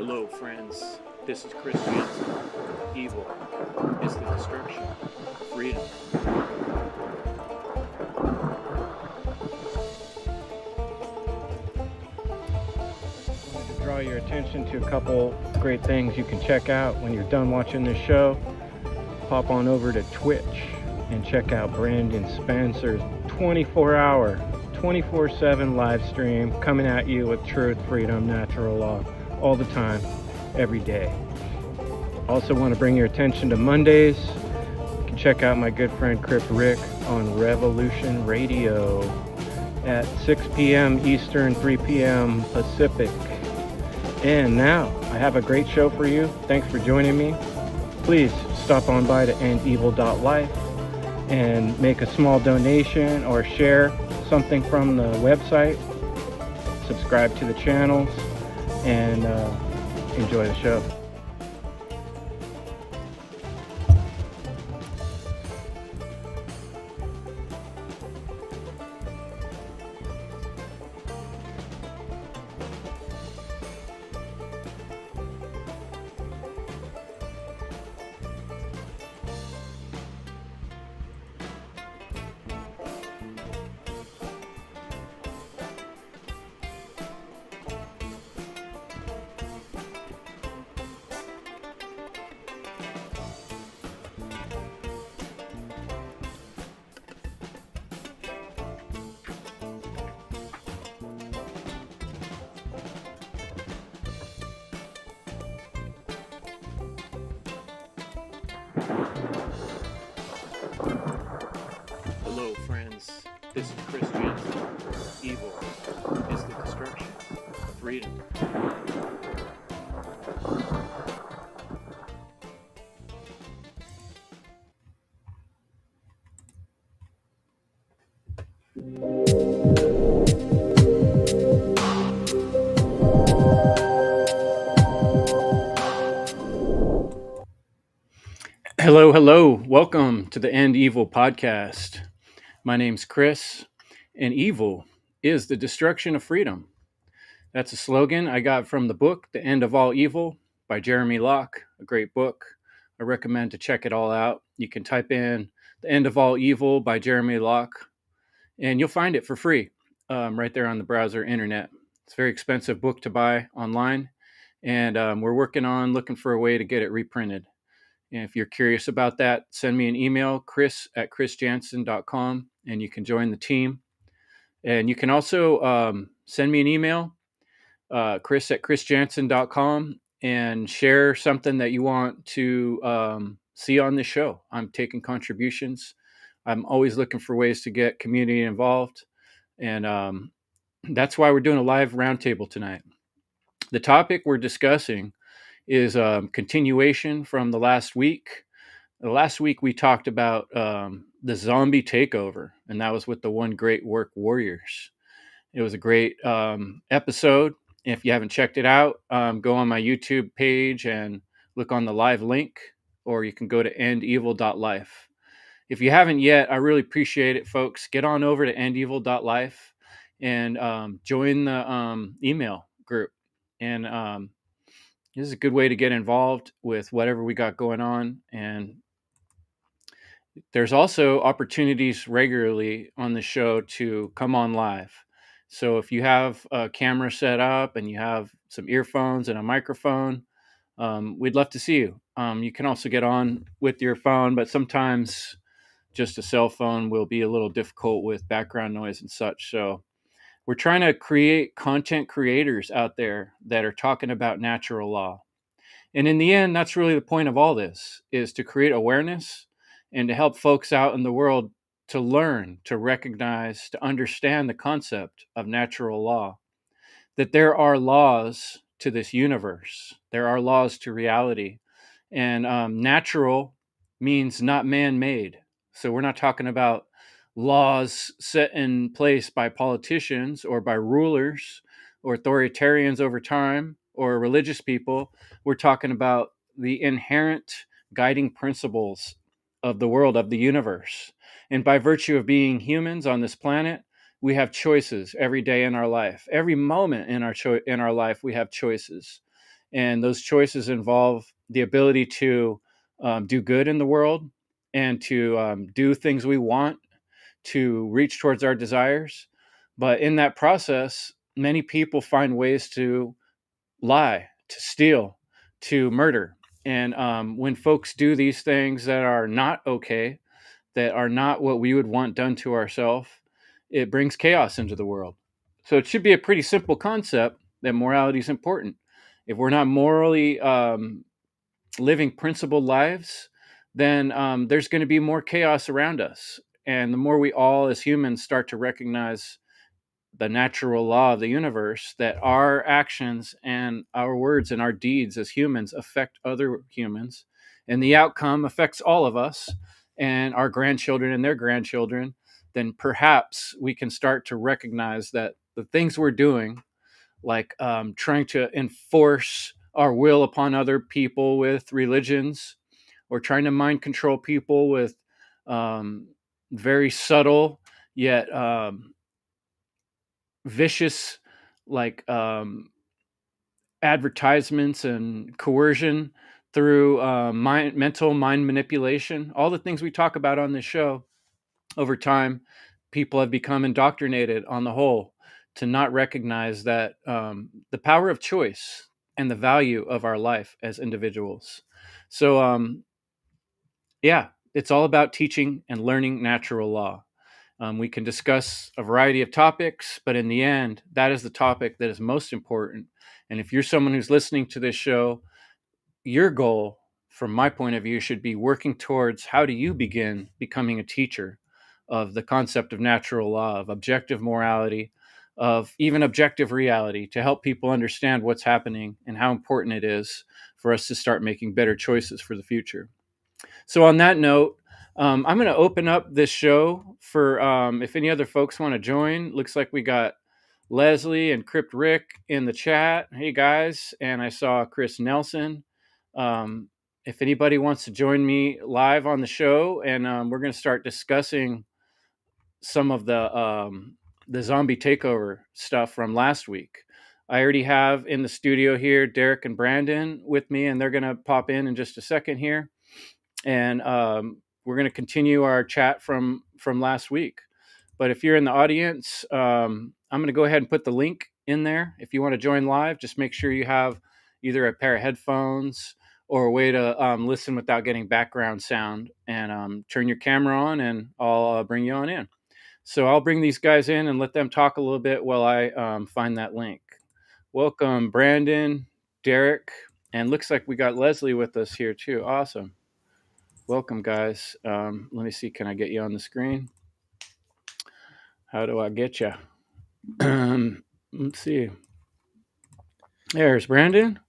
Hello, friends. This is Chris Jantzen. Evil is the destruction of freedom. I wanted to draw your attention to a couple great things you can check out when you're done watching this show. Pop on over to Twitch and check out Brandon Spencer's 24-hour, 24/7 live stream coming at you with truth, freedom, natural law, all the time, every day. Also want to bring your attention to Mondays. You can check out my good friend Rick on Revolution Radio at 6 p.m. Eastern, 3 p.m. Pacific. And now, I have a great show for you. Thanks for joining me. Please stop on by to endevil.life and make a small donation or share something from the website. Subscribe to the channels and enjoy the show. Hello, friends. This is Chris Jantzen. Evil is the destruction of freedom. Hello. Welcome to the End Evil podcast. My name's Chris, and evil is the destruction of freedom. That's a slogan I got from the book, The End of All Evil by Jeremy Locke, a great book. I recommend to check it all out. You can type in The End of All Evil by Jeremy Locke, and you'll find it for free right there on the browser internet. It's a very expensive book to buy online, and we're looking for a way to get it reprinted. And if you're curious about that, send me an email, chris@chrisjantzen.com, and you can join the team. And you can also send me an email, chris@chrisjantzen.com, and share something that you want to see on this show. I'm taking contributions. I'm always looking for ways to get community involved. And that's why we're doing a live roundtable tonight. The topic we're discussing is continuation from the last week. The last week we talked about the zombie takeover, and that was with the One Great Work Warriors. It was a great episode. If you haven't checked it out, go on my YouTube page and look on the live link, or you can go to endevil.life. If you haven't yet, I really appreciate it, folks. Get on over to endevil.life and join the email group. And this is a good way to get involved with whatever we got going on. And there's also opportunities regularly on the show to come on live. So if you have a camera set up and you have some earphones and a microphone, we'd love to see you. You can also get on with your phone, but sometimes just a cell phone will be a little difficult with background noise and such. So we're trying to create content creators out there that are talking about natural law. And in the end, that's really the point of all this, is to create awareness and to help folks out in the world to learn, to recognize, to understand the concept of natural law, that there are laws to this universe. There are laws to reality. And natural means not man-made. So we're not talking about laws set in place by politicians or by rulers or authoritarians over time or religious people. We're talking about the inherent guiding principles of the world, of the universe. And by virtue of being humans on this planet, we have choices every day in our life. Every moment in our life, we have choices. and those choices involve the ability to do good in the world and to do things we want, to reach towards our desires. But in that process, many people find ways to lie, to steal, to murder. And when folks do these things that are not okay, that are not what we would want done to ourselves, it brings chaos into the world. So it should be a pretty simple concept that morality is important. If we're not morally living principled lives, then there's going to be more chaos around us. And the more we all, as humans, start to recognize the natural law of the universe, that our actions and our words and our deeds as humans affect other humans, and the outcome affects all of us and our grandchildren and their grandchildren, then perhaps we can start to recognize that the things we're doing, like trying to enforce our will upon other people with religions, or trying to mind control people with very subtle yet vicious, like advertisements and coercion through mental mind manipulation, all the things we talk about on this show. Over time, people have become indoctrinated on the whole to not recognize that the power of choice and the value of our life as individuals. So, yeah, it's all about teaching and learning natural law. We can discuss a variety of topics, but in the end, that is the topic that is most important. And if you're someone who's listening to this show, your goal, from my point of view, should be working towards how do you begin becoming a teacher of the concept of natural law, of objective morality, of even objective reality, to help people understand what's happening and how important it is for us to start making better choices for the future. So, on that note, I'm going to open up this show for if any other folks want to join. Looks like we got Leslie and Crypt Rick in the chat. Hey guys, and I saw Chris Nelson. If anybody wants to join me live on the show, and we're going to start discussing some of the zombie takeover stuff from last week. I already have in the studio here Derek and Brandon with me, and they're going to pop in just a second here, and we're going to continue our chat from last week. But if you're in the audience, I'm going to go ahead and put the link in there. If you want to join live, just make sure you have either a pair of headphones or a way to listen without getting background sound, and turn your camera on, and I'll bring you on in. So I'll bring these guys in and let them talk a little bit while I find that link. Welcome, Brandon, Derek, and looks like we got Leslie with us here too. Awesome. Welcome, guys. Let me see. Can I get you on the screen? How do I get you? Let's see. There's Brandon.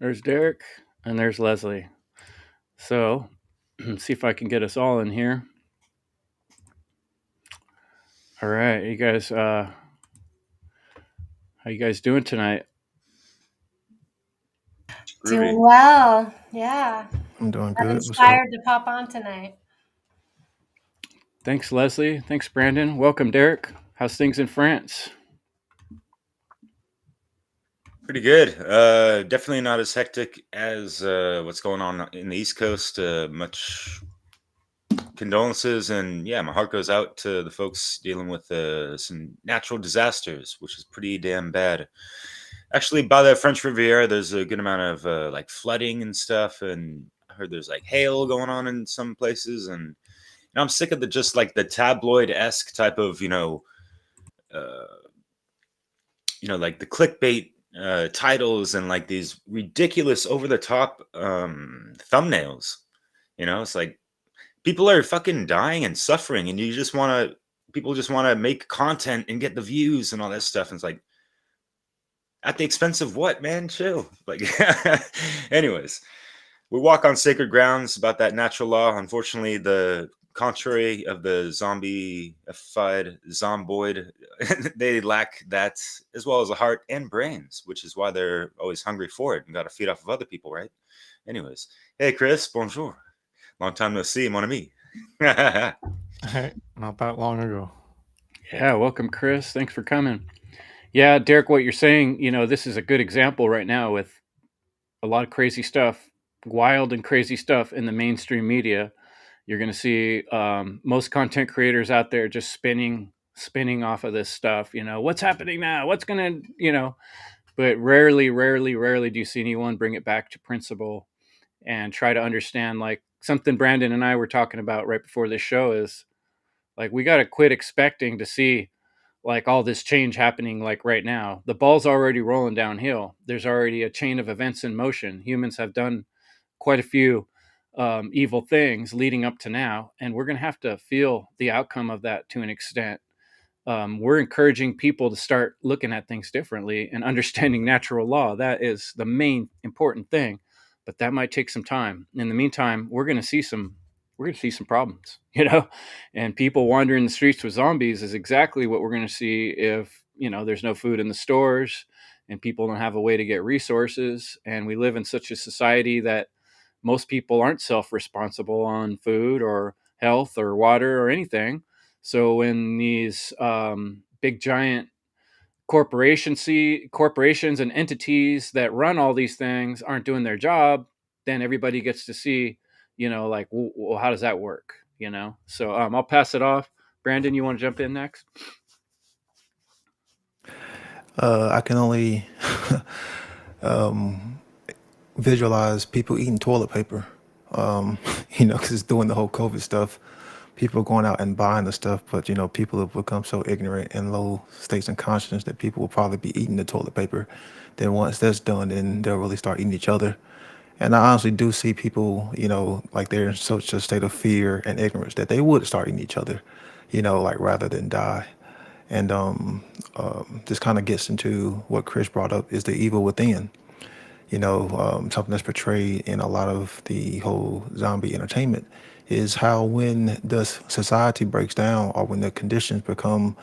There's Derek. And there's Leslie. So, let's see if I can get us all in here. All right. You guys, how you guys doing tonight? Doing well. Yeah. I'm doing I'm good. inspired to pop on tonight. Thanks, Leslie. Thanks, Brandon. Welcome, Derek. How's things in France? Pretty good. Definitely not as hectic as what's going on in the East Coast. Much condolences, and yeah, my heart goes out to the folks dealing with some natural disasters, which is pretty damn bad. Actually, by the French Riviera, there's a good amount of like flooding and stuff, and I heard there's like hail going on in some places, and I'm sick of just like the tabloid-esque type of like the clickbait titles and like these ridiculous over-the-top thumbnails. It's like people are fucking dying and suffering, and people just want to make content and get the views and all that stuff. And it's like, at the expense of what, man? Chill. Like, anyways, we walk on sacred grounds about that natural law. Unfortunately, the contrary of the zombified zomboid, they lack that, as well as a heart and brains, which is why they're always hungry for it and got to feed off of other people, right? Anyways, hey Chris, bonjour. Long time no see, mon ami. Hey, not that long ago. Yeah, welcome, Chris. Thanks for coming. Yeah, Derek, what you're saying, this is a good example right now with a lot of crazy stuff, wild and crazy stuff in the mainstream media. You're going to see most content creators out there just spinning off of this stuff. What's happening now? What's going to, but rarely do you see anyone bring it back to principle and try to understand, like something Brandon and I were talking about right before this show is like, we got to quit expecting to see like all this change happening like right now. The ball's already rolling downhill. There's already a chain of events in motion. Humans have done quite a few evil things leading up to now, and we're going to have to feel the outcome of that to an extent. We're encouraging people to start looking at things differently and understanding natural law. That is the main important thing, but that might take some time. In the meantime, we're going to see some problems, and people wandering the streets with zombies is exactly what we're going to see if there's no food in the stores and people don't have a way to get resources, and we live in such a society that most people aren't self-responsible on food or health or water or anything. So when these big giant corporations and entities that run all these things aren't doing their job, then everybody gets to see, like, well, how does that work? So I'll pass it off. Brandon, you want to jump in next? I can only visualize people eating toilet paper. Because it's doing the whole COVID stuff. People are going out and buying the stuff, but people have become so ignorant and low states of consciousness that people will probably be eating the toilet paper. Then once that's done, then they'll really start eating each other. And I honestly do see people, like they're in such a state of fear and ignorance that they would start eating each other, like rather than die. And this kind of gets into what Chris brought up is the evil within. Something that's portrayed in a lot of the whole zombie entertainment is how when the society breaks down or when the conditions become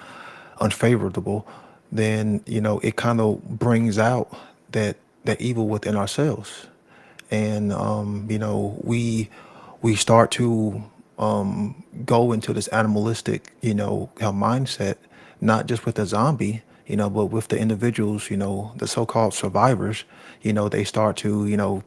unfavorable, then it kind of brings out that evil within ourselves, and we start to go into this animalistic mindset, not just with the zombie, but with the individuals, the so-called survivors. They start to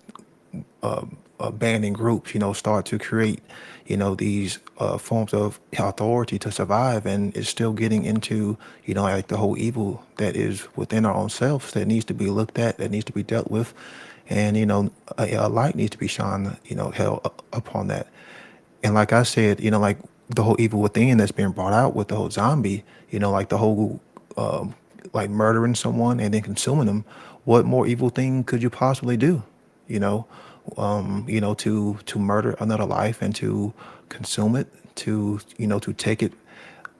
abandon groups, start to create these forms of authority to survive, and it's still getting into like the whole evil that is within our own selves that needs to be looked at, that needs to be dealt with, and a light needs to be shined, held upon that. And like I said, like the whole evil within that's being brought out with the whole zombie, like the whole like murdering someone and then consuming them. What more evil thing could you possibly do? You know, to murder another life and to consume it, to take it,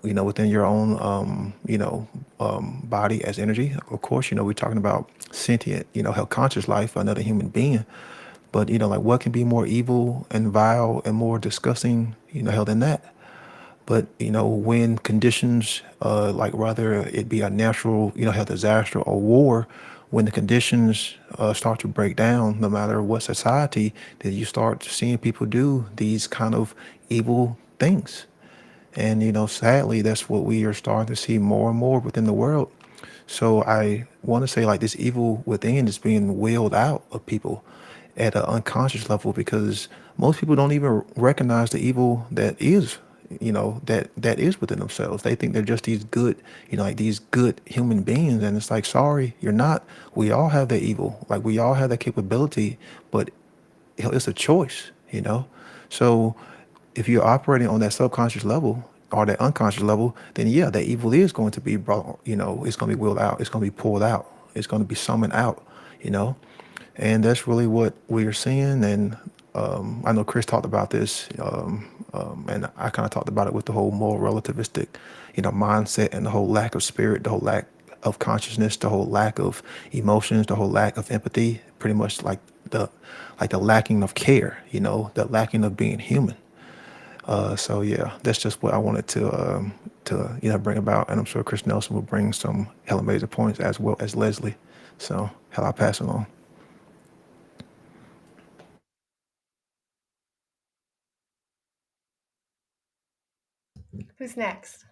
within your own, body as energy. Of course, we're talking about sentient, held conscious life, another human being. But like what can be more evil and vile and more disgusting, hell than that? But when conditions, like whether it be a natural, health disaster or war, when the conditions start to break down, no matter what society, then you start seeing people do these kind of evil things. And sadly, that's what we are starting to see more and more within the world. So I want to say like this evil within is being willed out of people at an unconscious level because most people don't even recognize the evil that is, that is within themselves. They think they're just these good, like these good human beings, and it's like, sorry, you're not. We all have that evil, like we all have that capability, but it's a choice. So if you're operating on that subconscious level or that unconscious level, then yeah, that evil is going to be brought, it's going to be willed out, it's going to be pulled out, it's going to be summoned out, you know. And that's really what we're seeing. And I know Chris talked about this, and I kind of talked about it with the whole more relativistic, mindset and the whole lack of spirit, the whole lack of consciousness, the whole lack of emotions, the whole lack of empathy, pretty much like the lacking of care, the lacking of being human. So yeah, that's just what I wanted to bring about, and I'm sure Chris Nelson will bring some hella major points as well as Leslie. So hell, I'll pass it on. Who's next?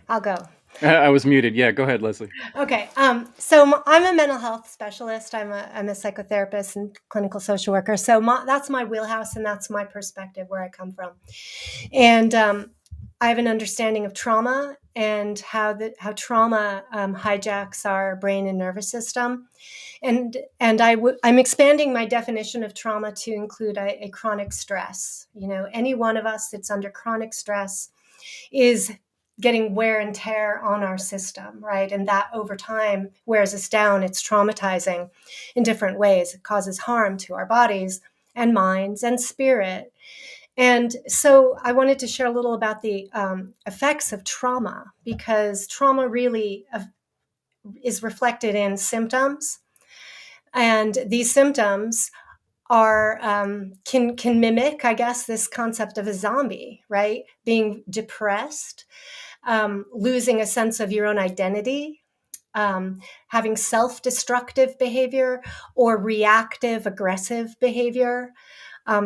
I'll go. I was muted. Yeah, go ahead, Leslie. Okay. So I'm a mental health specialist. I'm a psychotherapist and clinical social worker. So that's my wheelhouse, and that's my perspective where I come from. And I have an understanding of trauma and how trauma hijacks our brain and nervous system. And I'm expanding my definition of trauma to include a chronic stress. Any one of us that's under chronic stress is getting wear and tear on our system, right? And that over time wears us down. It's traumatizing in different ways. It causes harm to our bodies and minds and spirit. And so I wanted to share a little about the effects of trauma, because trauma really is reflected in symptoms. And these symptoms are can mimic, I guess, this concept of a zombie, right? Being depressed, losing a sense of your own identity, having self-destructive behavior or reactive aggressive behavior,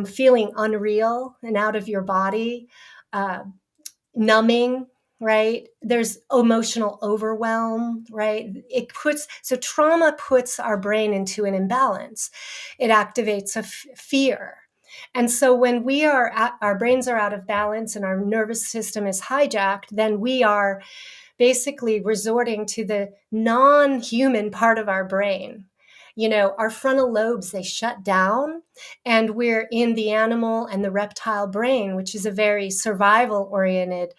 feeling unreal and out of your body, numbing, right? There's emotional overwhelm, right? So trauma puts our brain into an imbalance. It activates a fear. And so when our brains are out of balance and our nervous system is hijacked, then we are basically resorting to the non-human part of our brain. Our frontal lobes, they shut down, and we're in the animal and the reptile brain, which is a very survival-oriented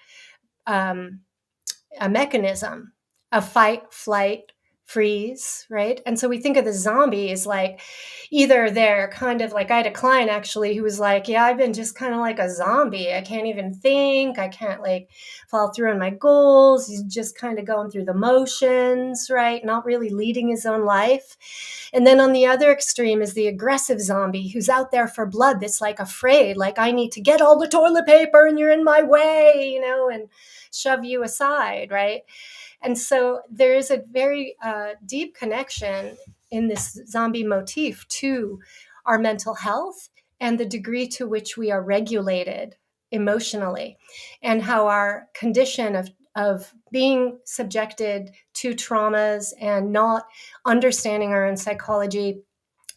a mechanism of fight, flight, freeze, right? And so we think of the zombie as like either they're kind of like, I had a client actually who was like, yeah, I've been just kind of like a zombie. I can't even think. I can't like follow through on my goals. He's just kind of going through the motions, right? Not really leading his own life. And then on the other extreme is the aggressive zombie who's out there for blood, that's like afraid, like I need to get all the toilet paper and you're in my way, and shove you aside, right? And so there is a very deep connection in this zombie motif to our mental health and the degree to which we are regulated emotionally, and how our condition of being subjected to traumas and not understanding our own psychology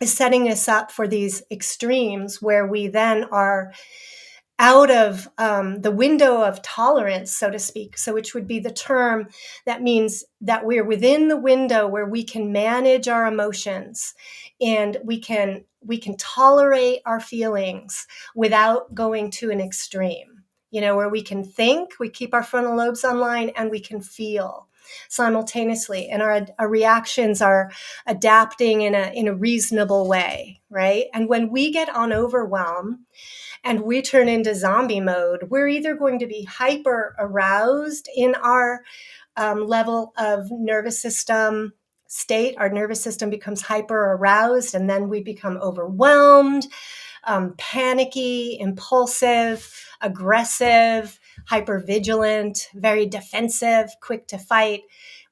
is setting us up for these extremes where we then are out of the window of tolerance, so to speak. So which would be the term that means that we're within the window where we can manage our emotions and we can tolerate our feelings without going to an extreme, where we can think, we keep our frontal lobes online, and we can feel simultaneously, and our reactions are adapting in a reasonable way, right? And when we get on overwhelm and we turn into zombie mode, we're either going to be hyper aroused in our level of nervous system state. Our nervous system becomes hyper aroused, and then we become overwhelmed, panicky, impulsive, aggressive, hypervigilant, very defensive, quick to fight.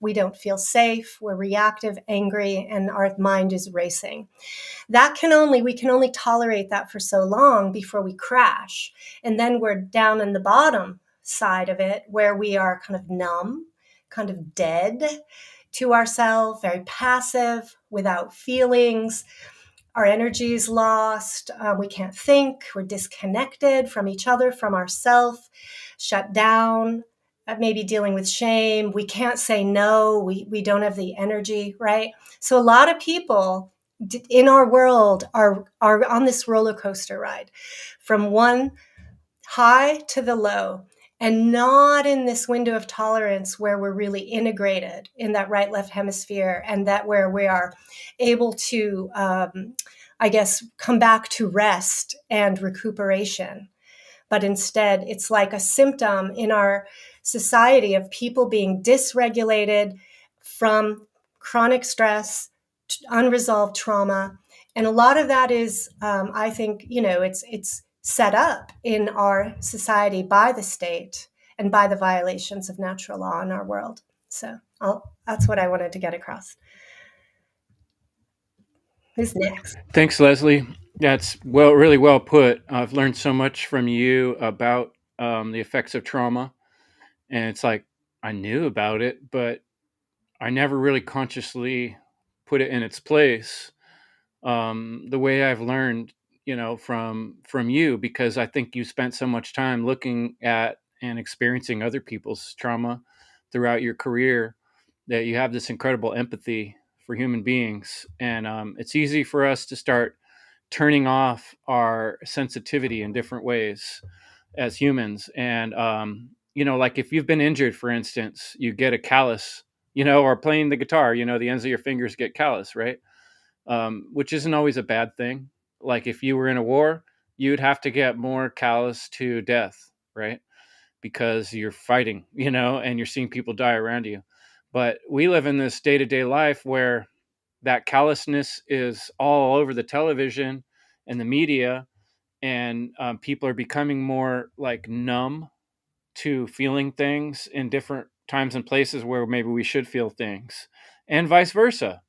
We don't feel safe. We're reactive, angry, and our mind is racing. We can only tolerate that for so long before we crash. And then we're down in the bottom side of it, where we are kind of numb, kind of dead to ourselves, very passive, without feelings. Our energy is lost. We can't think. We're disconnected from each other, from ourselves, shut down, maybe dealing with shame. We can't say no. We don't have the energy, right? So a lot of people in our world are on this roller coaster ride from one high to the low, and not in this window of tolerance where we're really integrated in that right left hemisphere, and that where we are able to come back to rest and recuperation. But instead, it's like a symptom in our society of people being dysregulated from chronic stress, unresolved trauma. And a lot of that is, I think, it's set up in our society by the state and by the violations of natural law in our world. So that's what I wanted to get across. Who's next? Thanks, Leslie. That's really well put. I've learned so much from you about the effects of trauma, and it's like I knew about it, but I never really consciously put it in its place. The way I've learned, from you, because I think you spent so much time looking at and experiencing other people's trauma throughout your career, that you have this incredible empathy for human beings, and it's easy for us to start turning off our sensitivity in different ways as humans. And like if you've been injured, for instance, you get a callus, or playing the guitar, the ends of your fingers get callus, right? Which isn't always a bad thing. Like if you were in a war, you'd have to get more callous to death, right? Because you're fighting, and you're seeing people die around you. But we live in this day to day life where that callousness is all over the television and the media, and people are becoming more like numb to feeling things in different times and places where maybe we should feel things, and vice versa.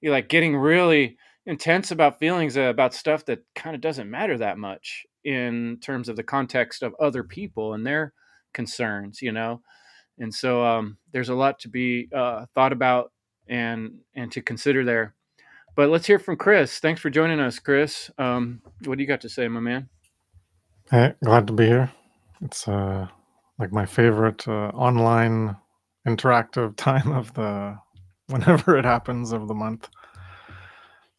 You're like getting really intense about feelings about stuff that kind of doesn't matter that much in terms of the context of other people and their concerns. And so there's a lot to be thought about and to consider there. But let's hear from Chris. Thanks for joining us, Chris. What do you got to say, my man? Hey, glad to be here. It's like my favorite online interactive time of the whenever it happens of the month.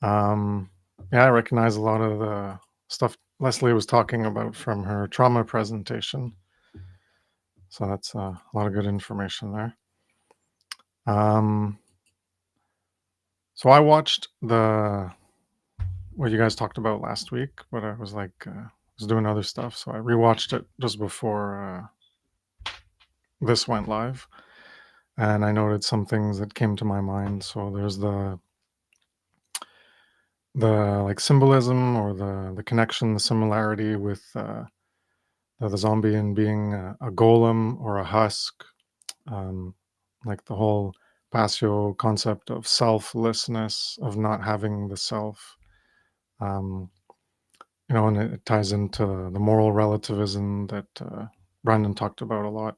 Yeah, I recognize a lot of the stuff Leslie was talking about from her trauma presentation. So that's a lot of good information there. So I watched what you guys talked about last week, but I was like, was doing other stuff, so I rewatched it just before this went live, and I noted some things that came to my mind. So there's the like symbolism or the connection, the similarity with the zombie and being a golem or a husk, like the whole Passio concept of selflessness, of not having the self. And it ties into the moral relativism that Brandon talked about a lot.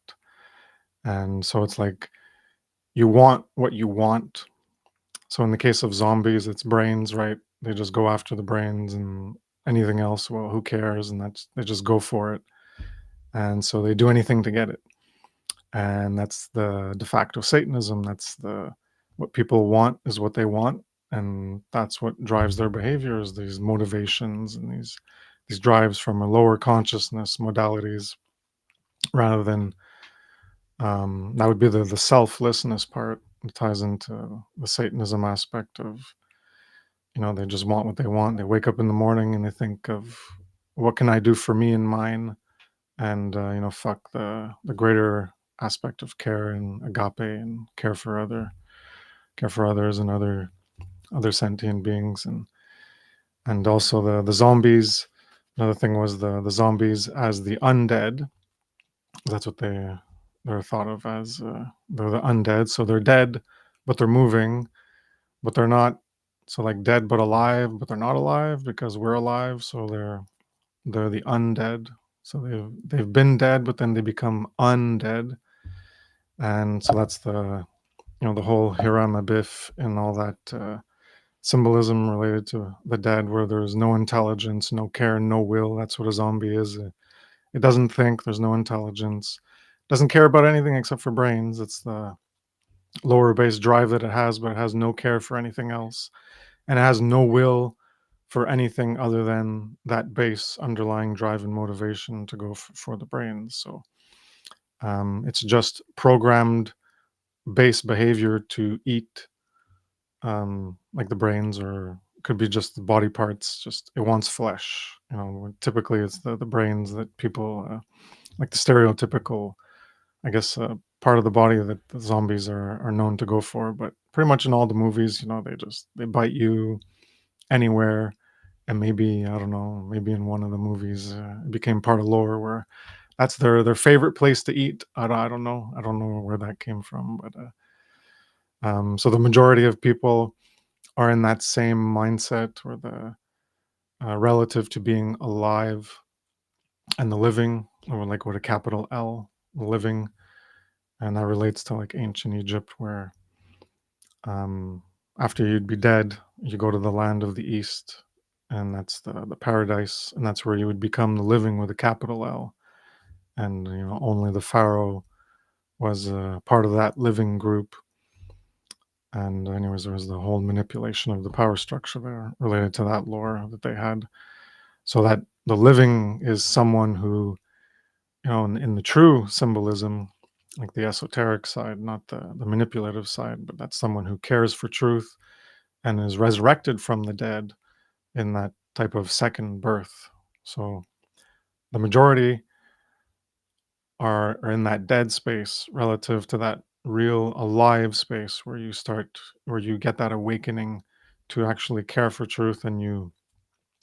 And so it's like you want what you want. So in the case of zombies, it's brains, right? They just go after the brains, and anything else, well, who cares? And they just go for it. And so they do anything to get it. And that's the de facto Satanism. That's what people want is what they want. And that's what drives their behaviors, these motivations and these drives from a lower consciousness modalities, rather than that would be the selflessness part. It ties into the Satanism aspect of, they just want what they want. They wake up in the morning and they think of, what can I do for me and mine? And, fuck the greater aspect of care and agape and care for others and other sentient beings. And also the zombies. Another thing was the zombies as the undead. That's what they're thought of as. They're the undead. So they're dead, but they're moving, but they're not. So like dead but alive, but they're not alive because we're alive. So they're the undead. So they've been dead, but then they become undead. And so that's the whole Hiram Abiff and all that symbolism related to the dead, where there's no intelligence, no care, no will. That's what a zombie is. It doesn't think. There's no intelligence. Doesn't care about anything except for brains. It's the lower base drive that it has, but it has no care for anything else, and it has no will for anything other than that base underlying drive and motivation to go for the brains. So it's just programmed base behavior to eat, like the brains, or could be just the body parts. Just it wants flesh. Typically it's the brains that people like the stereotypical, I guess, part of the body that the zombies are known to go for. But pretty much in all the movies, they bite you anywhere. And maybe, I don't know, maybe in one of the movies it became part of lore where that's their favorite place to eat. I don't know where that came from, but so the majority of people are in that same mindset, where the relative to being alive and the living, or like with a capital L, living, and that relates to like ancient Egypt, where after you'd be dead, you go to the land of the east, and that's the paradise, and that's where you would become the living with a capital L. And only the pharaoh was part of that living group. And anyways, there was the whole manipulation of the power structure there related to that lore that they had. So that the living is someone who, in the true symbolism, like the esoteric side, not the manipulative side, but that's someone who cares for truth and is resurrected from the dead in that type of second birth. So the majority are in that dead space relative to that real alive space where you get that awakening to actually care for truth, and you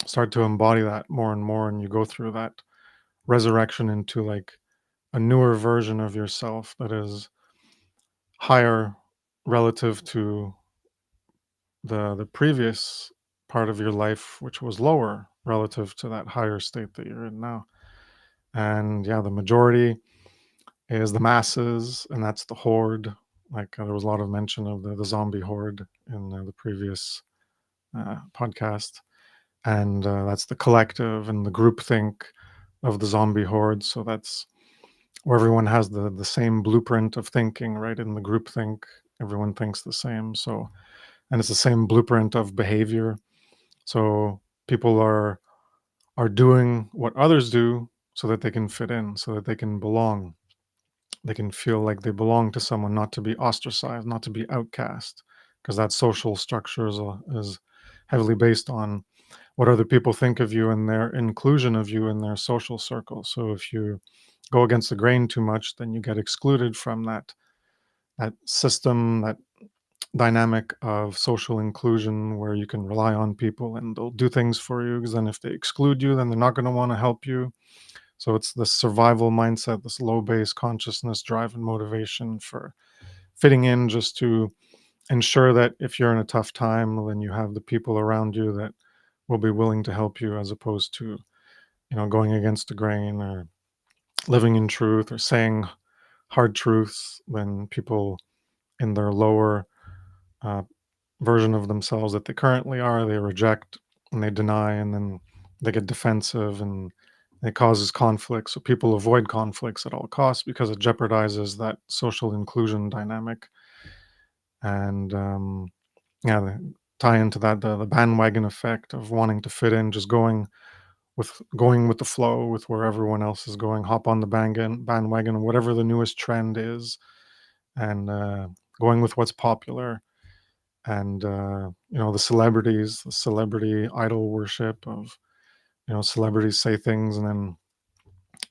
start to embody that more and more, and you go through that resurrection into like a newer version of yourself that is higher relative to the previous part of your life, which was lower relative to that higher state that you're in now. And yeah, the majority is the masses, and that's the horde. Like there was a lot of mention of the zombie horde in the previous podcast, and that's the collective and the groupthink of the zombie horde. So that's where everyone has the same blueprint of thinking, right? In the groupthink, everyone thinks the same. So, and it's the same blueprint of behavior. So people are doing what others do so that they can fit in, so that they can belong. They can feel like they belong to someone, not to be ostracized, not to be outcast, because that social structure is heavily based on what other people think of you and their inclusion of you in their social circle. So if you go against the grain too much, then you get excluded from that system, that dynamic of social inclusion where you can rely on people and they'll do things for you. Because then if they exclude you, then they're not going to want to help you. So it's this survival mindset, this low base consciousness, drive, and motivation for fitting in, just to ensure that if you're in a tough time, then you have the people around you that will be willing to help you, as opposed to going against the grain or living in truth or saying hard truths when people in their lower uh, version of themselves that they currently are, they reject and they deny, and then they get defensive, and it causes conflict. So people avoid conflicts at all costs because it jeopardizes that social inclusion dynamic. And yeah, tie into that the bandwagon effect of wanting to fit in, just going with the flow with where everyone else is going, hop on the bandwagon, whatever the newest trend is, and going with what's popular. And the celebrities, the celebrity idol worship of celebrities say things and then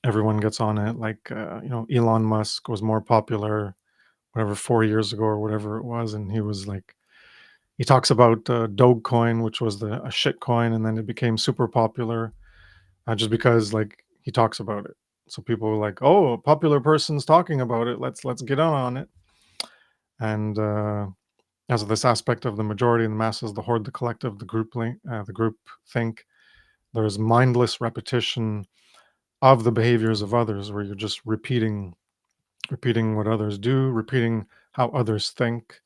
everyone gets on it. Like Elon Musk was more popular whatever 4 years ago or whatever it was, and he talks about Dogecoin, which was a shit coin, and then it became super popular just because he talks about it. So people were like, "Oh, a popular person's talking about it. Let's get on it." And as this aspect of the majority and the masses, the horde, the collective, the group think, there's mindless repetition of the behaviors of others, where you're just repeating what others do, repeating how others think.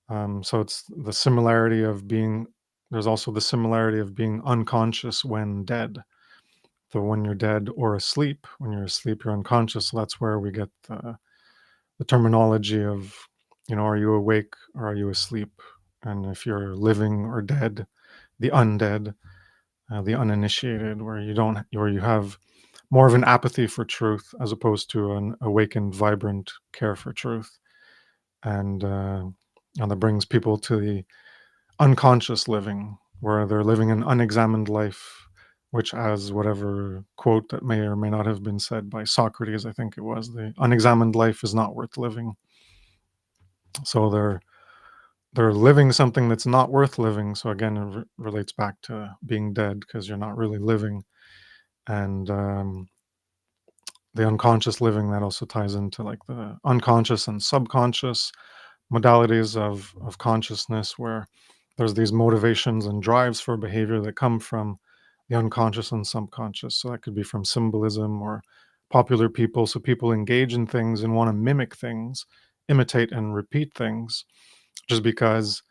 So it's the similarity of being. There's also the similarity of being unconscious when dead. So when you're dead or asleep, when you're asleep, you're unconscious. So that's where we get the terminology of, are you awake or are you asleep? And if you're living or dead, the undead, the uninitiated, where you have more of an apathy for truth as opposed to an awakened, vibrant care for truth. And that brings people to the unconscious living, where they're living an unexamined life, which, as whatever quote that may or may not have been said by Socrates, I think it was, the unexamined life is not worth living. So they're living something that's not worth living. So again, it relates back to being dead, because you're not really living. And the unconscious living, that also ties into the unconscious and subconscious modalities of consciousness, where there's these motivations and drives for behavior that come from the unconscious and subconscious. So that could be from symbolism or popular people, so people engage in things and want to mimic things, imitate and repeat things, just because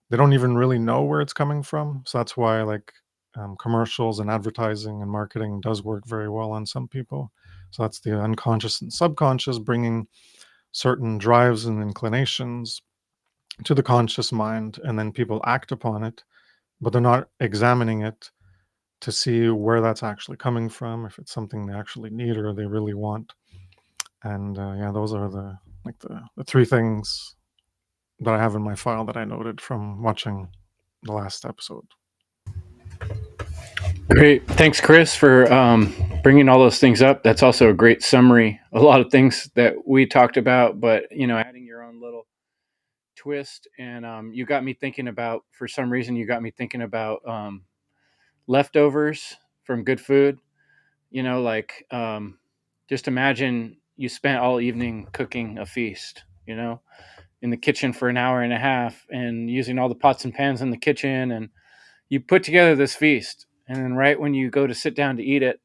they don't even really know where it's coming from. So that's why like commercials and advertising and marketing does work very well on some people. So that's the unconscious and subconscious bringing certain drives and inclinations to the conscious mind, and then people act upon it, but they're not examining it to see where that's actually coming from, if it's something they actually need or they really want. And yeah, those are the three things that I have in my file that I noted from watching the last episode. Great. Thanks, Chris, for bringing all those things up. That's also a great summary. A lot of things that we talked about, but adding your own little twist. And you got me thinking about, for some reason, you got me thinking about leftovers from good food. Like just imagine you spent all evening cooking a feast. In the kitchen for an hour and a half and using all the pots and pans in the kitchen, and you put together this feast, and then right when you go to sit down to eat it,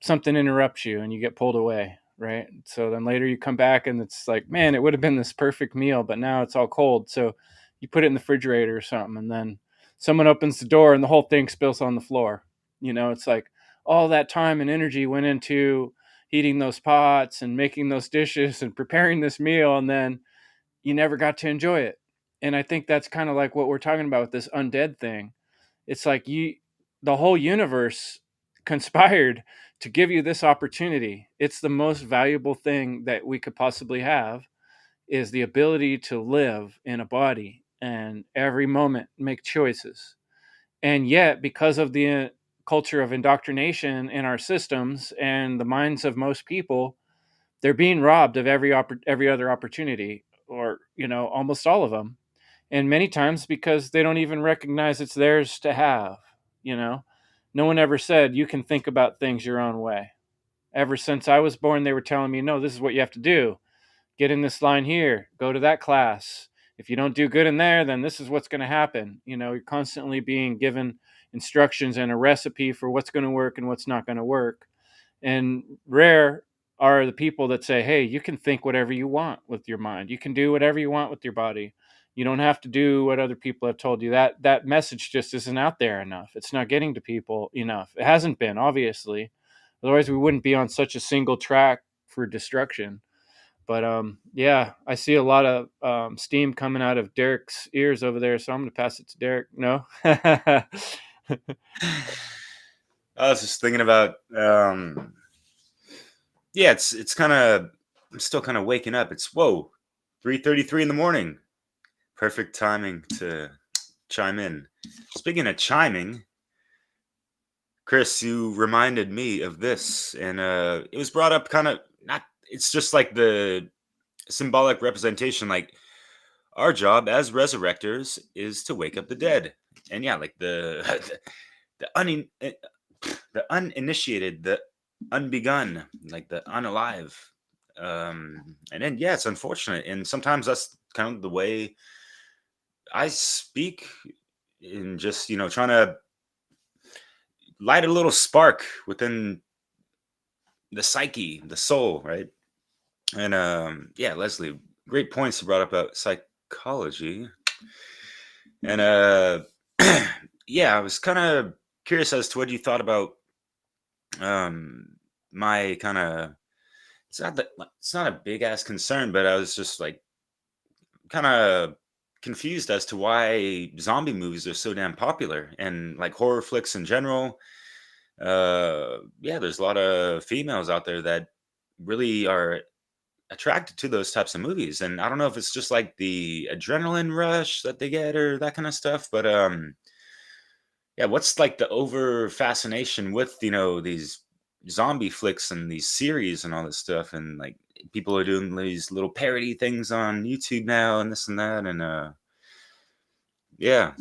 something interrupts you and you get pulled away, right? So then later you come back and it's like, man, it would have been this perfect meal, but now it's all cold. So you put it in the refrigerator or something, and then someone opens the door and the whole thing spills on the floor. It's like all that time and energy went into heating those pots and making those dishes and preparing this meal, and then you never got to enjoy it. And I think that's kind of like what we're talking about with this undead thing. It's like the whole universe conspired to give you this opportunity. It's the most valuable thing that we could possibly have, is the ability to live in a body and every moment make choices. And yet, because of the culture of indoctrination in our systems and the minds of most people, they're being robbed of every other opportunity, or almost all of them, and many times because they don't even recognize it's theirs to have. No one ever said you can think about things your own way. Ever since I was born, they were telling me, no, this is what you have to do. Get in this line here, go to that class. If you don't do good in there, then this is what's going to happen. You're constantly being given instructions and a recipe for what's going to work and what's not going to work. And rare are the people that say, hey, you can think whatever you want with your mind. You can do whatever you want with your body. You don't have to do what other people have told you. That message just isn't out there enough. It's not getting to people enough. It hasn't been, obviously. Otherwise, we wouldn't be on such a single track for destruction. But yeah, I see a lot of steam coming out of Derek's ears over there, so I'm going to pass it to Derek. No? I was just thinking about, yeah, it's kind of, I'm still kind of waking up. It's 3:33 in the morning. Perfect timing to chime in. Speaking of chiming, Chris, you reminded me of this, and it was brought up kind of not. It's just like the symbolic representation, like our job as resurrectors is to wake up the dead, and yeah, like the uninitiated, the unbegun, like the unalive, and then yeah, it's unfortunate, and sometimes that's kind of the way I speak, in just trying to light a little spark within the psyche, the soul, right? And yeah, Leslie, great points you brought up about psychology. And yeah, I was kind of curious as to what you thought about my kind of, it's not a big ass concern, but I was just like kind of confused as to why zombie movies are so damn popular, and like horror flicks in general. Yeah, there's a lot of females out there that really are attracted to those types of movies, and I don't know if it's just like the adrenaline rush that they get or that kind of stuff, but yeah, what's like the over fascination with these zombie flicks and these series and all this stuff, and like people are doing these little parody things on YouTube now and this and that, and yeah,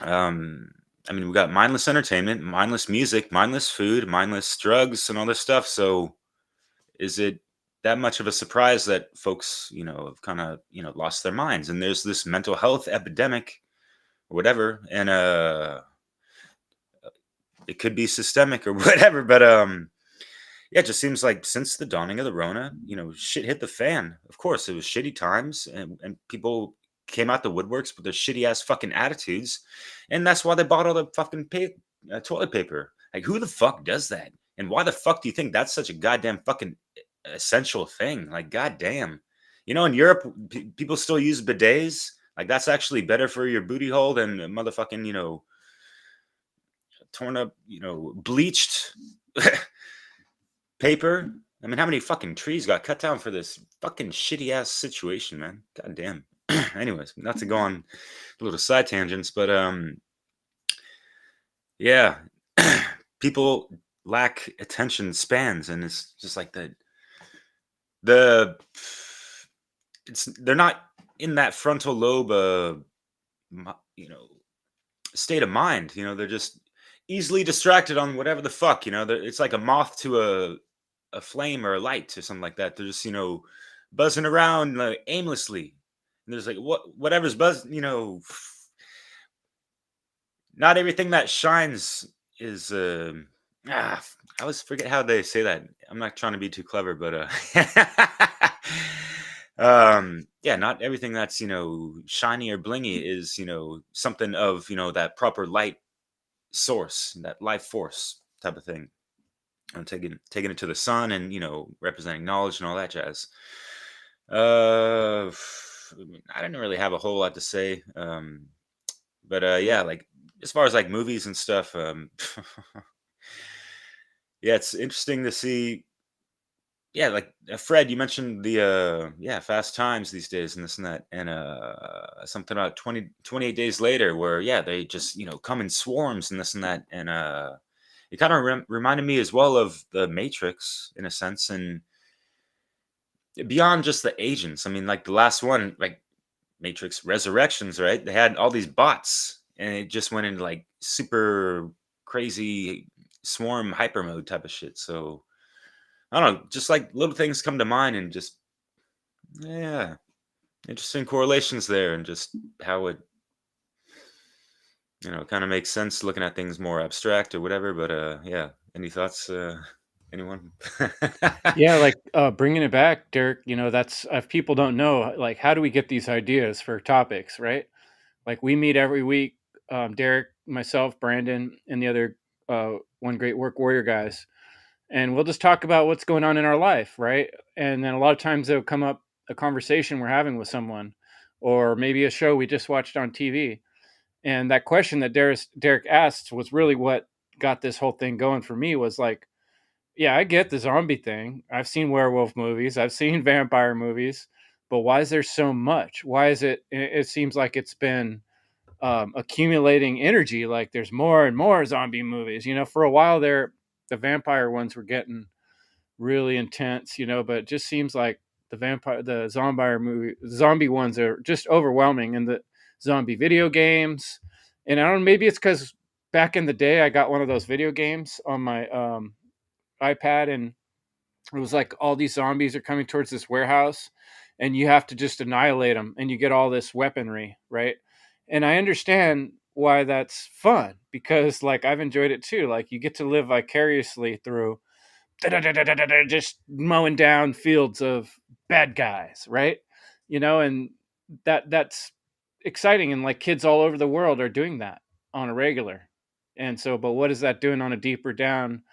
I mean, we got mindless entertainment, mindless music, mindless food, mindless drugs, and all this stuff. So is it that much of a surprise that folks have kind of lost their minds, and there's this mental health epidemic or whatever, and it could be systemic or whatever, but Yeah, it just seems like since the dawning of the Rona, shit hit the fan. Of course, it was shitty times, and people came out the woodworks with their shitty ass fucking attitudes, and that's why they bought all the fucking toilet paper. Like, who the fuck does that? And why the fuck do you think that's such a goddamn fucking essential thing? Like, goddamn. In Europe, people still use bidets. Like, that's actually better for your booty hole than a motherfucking, torn up, bleached paper. I mean, how many fucking trees got cut down for this fucking shitty ass situation, man? God damn. Anyways, not to go on a little side tangents, but yeah, people lack attention spans, and it's just like they're not in that frontal lobe, state of mind. They're just easily distracted on whatever the fuck. It's like a moth to a flame or a light or something like that. They're just buzzing around aimlessly. And there's like whatever's buzzing. Not everything that shines is. I always forget how they say that. I'm not trying to be too clever, but yeah, not everything that's shiny or blingy is something of that proper light source, that life force type of thing. I'm taking it to the sun and representing knowledge and all that jazz. I didn't really have a whole lot to say, but yeah, like as far as like movies and stuff, yeah, it's interesting to see. Yeah, like Fred, you mentioned the fast times these days and this and that, and something about 28 days later, where they just come in swarms and this and that, and it kind of reminded me as well of the Matrix in a sense, and beyond just the agents. I mean, like the last one, like Matrix Resurrections, right? They had all these bots, and it just went into like super crazy swarm hyper mode type of shit. So I don't know, just like little things come to mind, and just yeah, interesting correlations there, and just how it kind of makes sense looking at things more abstract or whatever. But yeah, any thoughts, anyone? Yeah, like bringing it back, Derek. That's if people don't know, like, how do we get these ideas for topics, right? Like, we meet every week, Derek, myself, Brandon, and the other One Great Work Warrior guys, and we'll just talk about what's going on in our life, right? And then a lot of times it'll come up a conversation we're having with someone, or maybe a show we just watched on TV. And that question that Derek asked was really what got this whole thing going for me. Was like, yeah, I get the zombie thing. I've seen werewolf movies. I've seen vampire movies. But why is there so much? Why is it? It seems like it's been accumulating energy. Like there's more and more zombie movies. For a while there, the vampire ones were getting really intense. But it just seems like the zombie ones are just overwhelming. And the zombie video games, and I don't know, maybe it's because back in the day I got one of those video games on my iPad, and it was like all these zombies are coming towards this warehouse, and you have to just annihilate them, and you get all this weaponry, right? And I understand why that's fun, because like I've enjoyed it too. Like you get to live vicariously through just mowing down fields of bad guys, right? And that's exciting, and like kids all over the world are doing that on a regular. And so, but what is that doing on a deeper down?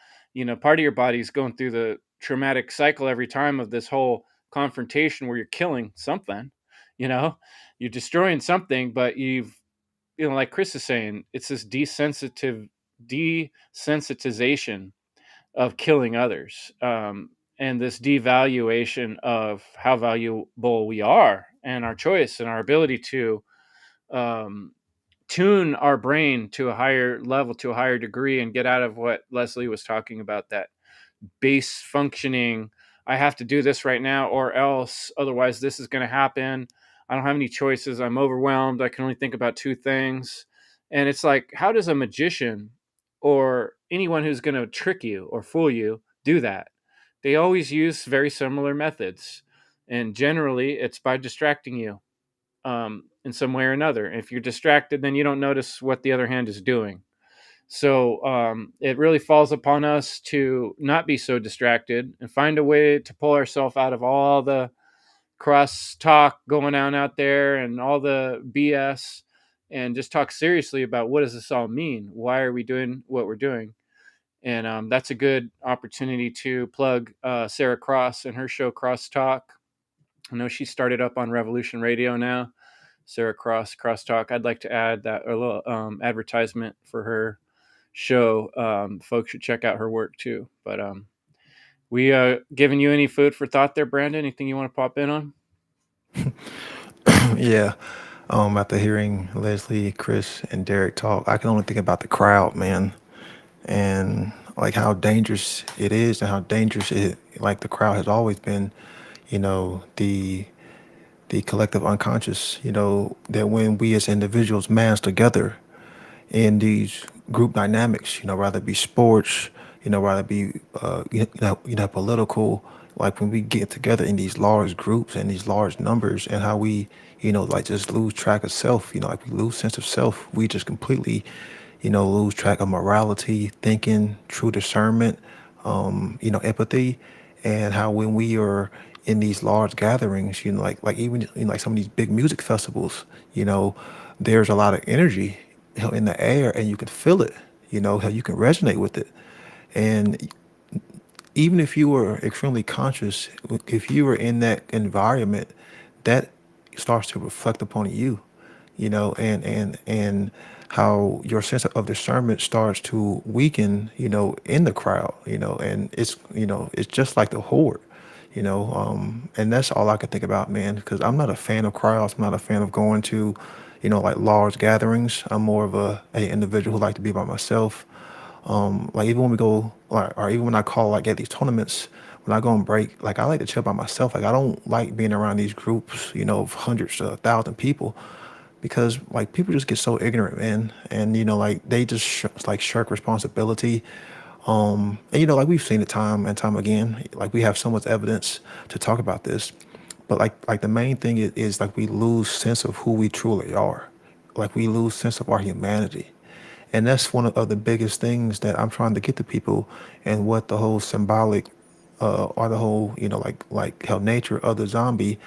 Part of your body's going through the traumatic cycle every time of this whole confrontation where you're killing something. you know you're destroying something, but like Chris is saying, it's this desensitization of killing others, and this devaluation of how valuable we are, and our choice and our ability to um, tune our brain to a higher level, to a higher degree, and get out of what Leslie was talking about, that base functioning. I have to do this right now, or else otherwise this is going to happen. I don't have any choices. I'm overwhelmed. I can only think about two things. And it's like, how does a magician or anyone who's going to trick you or fool you do that? They always use very similar methods. And generally, it's by distracting you in some way or another. If you're distracted, then you don't notice what the other hand is doing. So it really falls upon us to not be so distracted and find a way to pull ourselves out of all the cross talk going on out there and all the BS, and just talk seriously about what does this all mean? Why are we doing what we're doing? And that's a good opportunity to plug Sarah Cross and her show Cross Talk. I know she started up on Revolution Radio now. Sarah Crosstalk. I'd like to add that a little advertisement for her show. Folks should check out her work too. But we giving you any food for thought there, Brandon? Anything you want to pop in on? Yeah. After hearing Leslie, Chris, and Derek talk, I can only think about the crowd, man, and like how dangerous it is, and how dangerous it like the crowd has always been. The collective unconscious. That when we as individuals mass together in these group dynamics, rather it be sports, rather it be political, like when we get together in these large groups and these large numbers, and how we, like just lose track of self, like we lose sense of self. We just completely, lose track of morality, thinking, true discernment, empathy, and how when we are in these large gatherings, like even in like some of these big music festivals, there's a lot of energy in the air, and you can feel it. How you can resonate with it, and even if you were extremely conscious, if you were in that environment, that starts to reflect upon you, and how your sense of discernment starts to weaken, in the crowd, and it's just like the horde, and that's all I can think about, man, because I'm not a fan of crowds. I'm not a fan of going to, like large gatherings. I'm more of a individual who like to be by myself. Like even when we go, or even when I call like at these tournaments, when I go on break, like I like to chill by myself. Like I don't like being around these groups, of hundreds to 1,000 people, because like people just get so ignorant, man, and like they just like shirk responsibility. And like we've seen it time and time again. Like we have so much evidence to talk about this, but like the main thing is like we lose sense of who we truly are. Like we lose sense of our humanity. And that's one of the biggest things that I'm trying to get to people, and what the whole symbolic, or the whole, like how nature of the zombie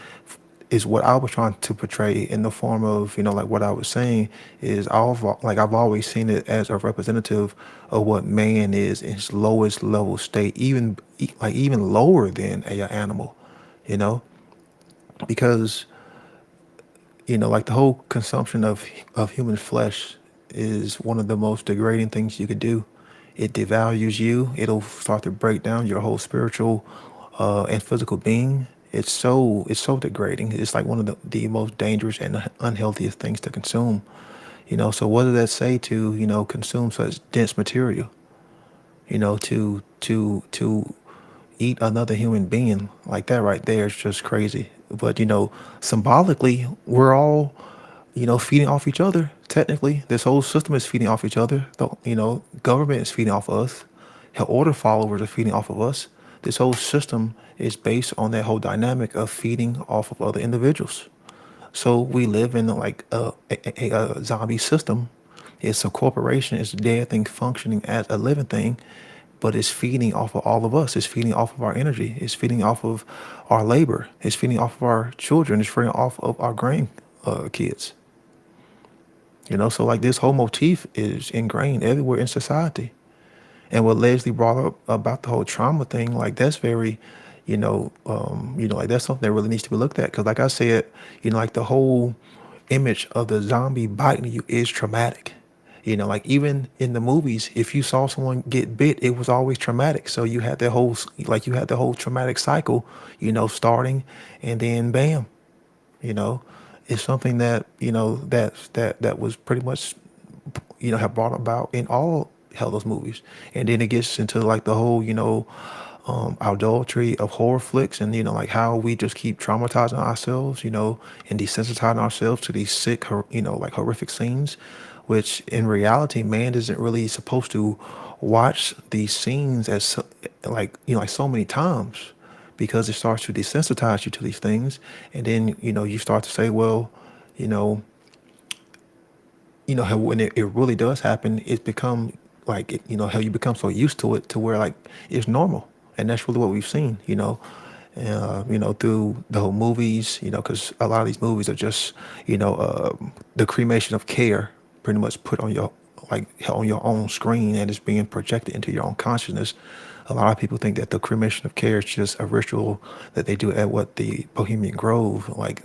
is what I was trying to portray in the form of, like what I was saying is I've always seen it as a representative of what man is in his lowest level state, even lower than a animal, you know, because like the whole consumption of human flesh is one of the most degrading things you could do. It devalues you. It'll start to break down your whole spiritual and physical being. It's so degrading. It's like one of the most dangerous and unhealthiest things to consume. So what does that say to consume such dense material? To eat another human being like that right there is just crazy. But symbolically, we're all feeding off each other. Technically, this whole system is feeding off each other. The government is feeding off us. Her order followers are feeding off of us. This whole system is based on that whole dynamic of feeding off of other individuals. So we live in like a zombie system. It's a corporation. It's a dead thing functioning as a living thing, but it's feeding off of all of us. It's feeding off of our energy. It's feeding off of our labor. It's feeding off of our children. It's feeding off of our grand kids. So like this whole motif is ingrained everywhere in society. And what Leslie brought up about the whole trauma thing, like that's very, like that's something that really needs to be looked at. Because like I said, like the whole image of the zombie biting you is traumatic. Like even in the movies, if you saw someone get bit, it was always traumatic. So you had that whole, like you had the whole traumatic cycle, starting, and then bam, you know, it's something that that was pretty much have brought about in all hell those movies. And then it gets into like the whole adultery of horror flicks, and like how we just keep traumatizing ourselves, and desensitizing ourselves to these sick like horrific scenes, which in reality man isn't really supposed to watch these scenes as like like so many times, because it starts to desensitize you to these things. And then you start to say, well, you know how when it really does happen, it becomes like how you become so used to it to where like it's normal, and that's really what we've seen. Through the whole movies, because a lot of these movies are just, the cremation of care pretty much put on your, like, on your own screen, and it's being projected into your own consciousness. A lot of people think that the cremation of care is just a ritual that they do at the Bohemian Grove. Like,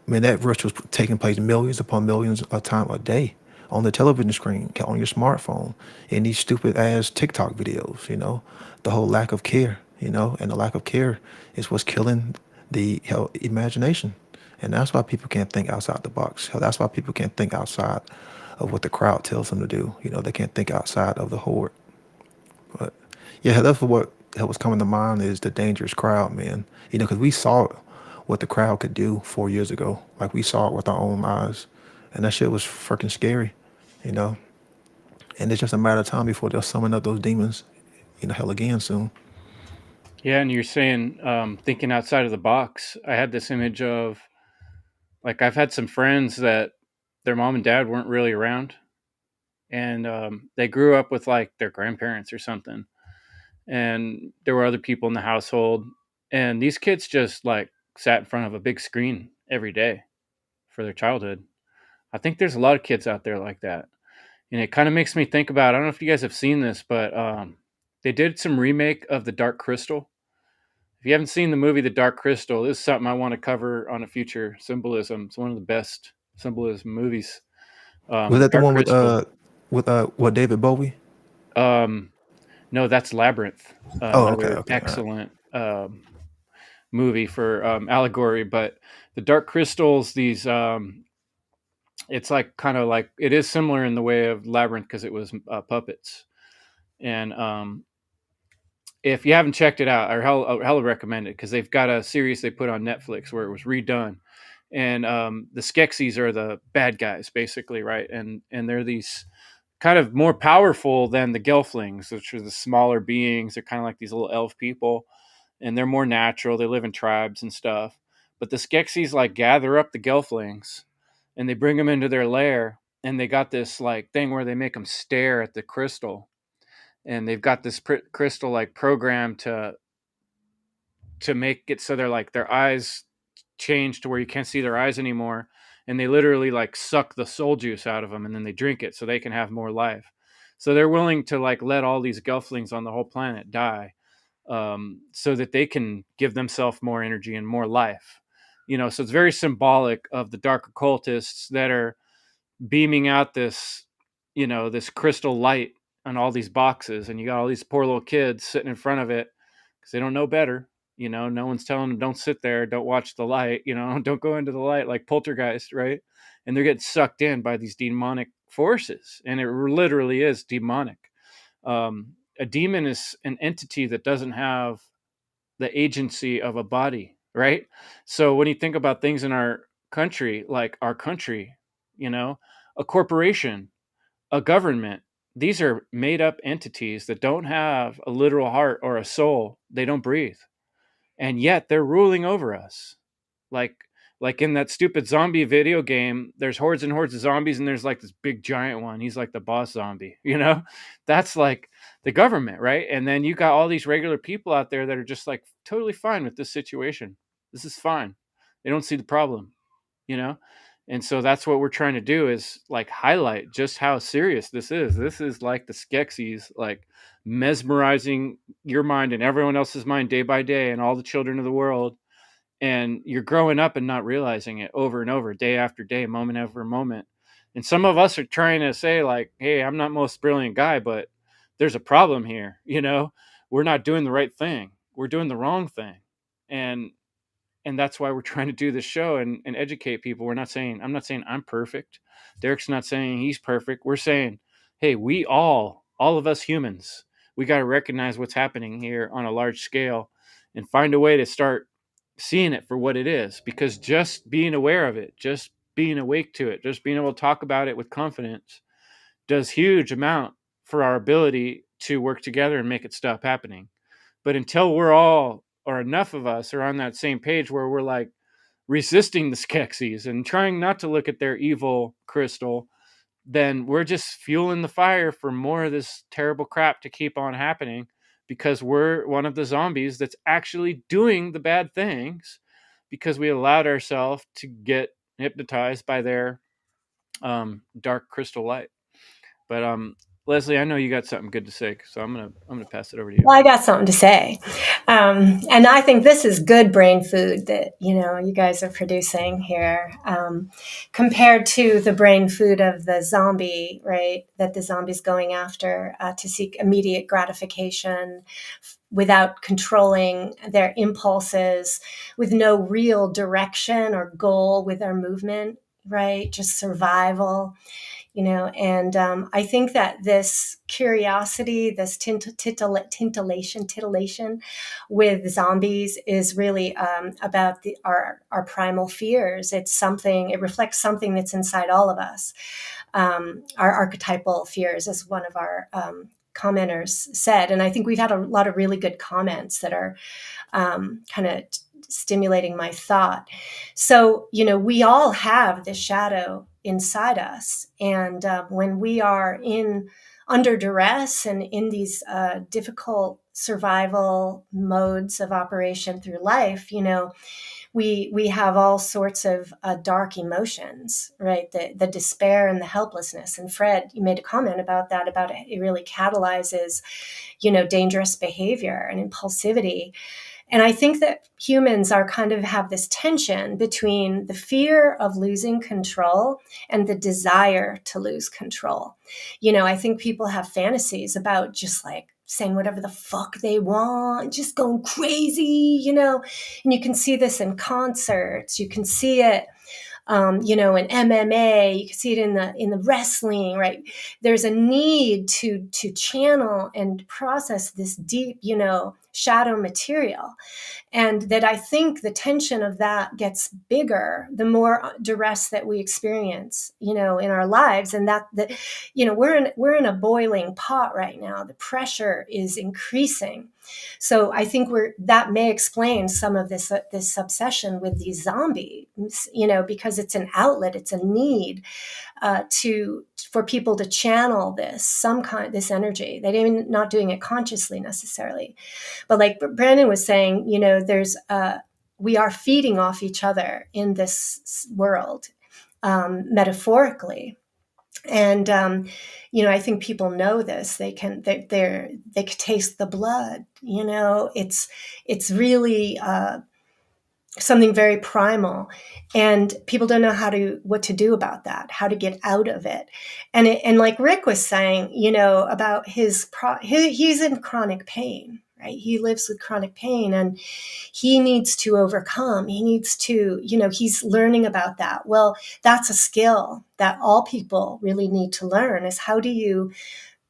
man, that ritual's taking place millions upon millions of time a day on the television screen, on your smartphone, in these stupid ass TikTok videos. The whole lack of care. And the lack of care is what's killing the imagination. And that's why people can't think outside the box. That's why people can't think outside of what the crowd tells them to do. They can't think outside of the horde. But yeah, that's what was coming to mind is the dangerous crowd, man. Because we saw what the crowd could do 4 years ago. Like, we saw it with our own eyes, and that shit was freaking scary. You know, and it's just a matter of time before they'll summon up those demons. Hell again soon. Yeah, and you're saying thinking outside of the box. I had this image of, like, I've had some friends that their mom and dad weren't really around, and they grew up with like their grandparents or something, and there were other people in the household, and these kids just like sat in front of a big screen every day for their childhood. I think there's a lot of kids out there like that, and it kind of makes me think about. I don't know if you guys have seen this, but they did some remake of The Dark Crystal. If you haven't seen the movie The Dark Crystal, this is something I want to cover on a future symbolism. It's one of the best symbolism movies. Was The that the Dark one Crystal. with what, David Bowie? No, that's Labyrinth. Oh, okay, Another okay, all right. excellent movie for allegory. But The Dark Crystals, these it's like kind of like it is similar in the way of Labyrinth because it was puppets. And if you haven't checked it out, I hella recommend it because they've got a series they put on Netflix where it was redone, and the Skeksis are the bad guys basically, right? And they're these kind of more powerful than the Gelflings, which are the smaller beings. They're kind of like these little elf people, and they're more natural. They live in tribes and stuff. But the Skeksis like gather up the Gelflings, and they bring them into their lair, and they got this like thing where they make them stare at the crystal, and they've got this crystal like program to make it so they're like their eyes change to where you can't see their eyes anymore, and they literally like suck the soul juice out of them, and then they drink it so they can have more life. So they're willing to like let all these Gelflings on the whole planet die, so that they can give themselves more energy and more life. So it's very symbolic of the dark occultists that are beaming out this crystal light on all these boxes, and you got all these poor little kids sitting in front of it because they don't know better. No one's telling them don't sit there, don't watch the light, don't go into the light like poltergeist, right? And they're getting sucked in by these demonic forces, and it literally is demonic. A demon is an entity that doesn't have the agency of a body, right? So when you think about things in our country, like our country, a corporation, a government, these are made up entities that don't have a literal heart or a soul. They don't breathe. And yet they're ruling over us. Like like in that stupid zombie video game, there's hordes and hordes of zombies, and there's like this big giant one. He's like the boss zombie, That's like the government, right? And then you got all these regular people out there that are just like totally fine with this situation. This is fine. They don't see the problem, you know? And so that's what we're trying to do is like highlight just how serious this is. This is like the Skeksis, like mesmerizing your mind and everyone else's mind day by day and all the children of the world, and you're growing up and not realizing it over and over, day after day, moment after moment. And some of us are trying to say like, hey, I'm not most brilliant guy, but there's a problem here. We're not doing the right thing, we're doing the wrong thing. And and that's why we're trying to do this show and educate people. I'm not saying I'm perfect, Derek's not saying he's perfect. We're saying, hey, we all of us humans, we got to recognize what's happening here on a large scale and find a way to start seeing it for what it is, because just being aware of it, just being awake to it, just being able to talk about it with confidence does huge amount for our ability to work together and make it stop happening. But until we're all, or enough of us, are on that same page where we're like resisting the Skeksis and trying not to look at their evil crystal, then we're just fueling the fire for more of this terrible crap to keep on happening, because we're one of the zombies that's actually doing the bad things because we allowed ourselves to get hypnotized by their dark crystal light. But Leslie, I know you got something good to say, so I'm gonna pass it over to you. Well, I got something to say. And I think this is good brain food that, you guys are producing here, compared to the brain food of the zombie, right? That the zombie's going after to seek immediate gratification without controlling their impulses, with no real direction or goal with their movement, right? Just survival. And I think that this curiosity, this titillation with zombies is really about our primal fears. It reflects something that's inside all of us. Our archetypal fears, as one of our commenters said. And I think we've had a lot of really good comments that are kind of stimulating my thought. So, we all have the shadow inside us. And when we are under duress and in these difficult survival modes of operation through life, we have all sorts of dark emotions, right? The despair and the helplessness. And Fred, you made a comment about that, about it really catalyzes, dangerous behavior and impulsivity. And I think that humans are have this tension between the fear of losing control and the desire to lose control. I think people have fantasies about just like saying whatever the fuck they want, just going crazy, and you can see this in concerts. You can see it, in MMA, you can see it in the wrestling, right? There's a need to channel and process this deep, shadow material. And that I think the tension of that gets bigger the more duress that we experience, in our lives. And that we're in a boiling pot right now. The pressure is increasing. So I think that may explain some of this obsession with these zombies, because it's an outlet, it's a need for people to channel this energy. They're not doing it consciously necessarily, but like Brandon was saying, we are feeding off each other in this world, metaphorically. And I think people know this. They can taste the blood. It's really something very primal, and people don't know what to do about that, how to get out of it. And like Rick was saying, about he's in chronic pain. Right? He lives with chronic pain, and he needs to overcome. He needs to, he's learning about that. Well, that's a skill that all people really need to learn, is how do you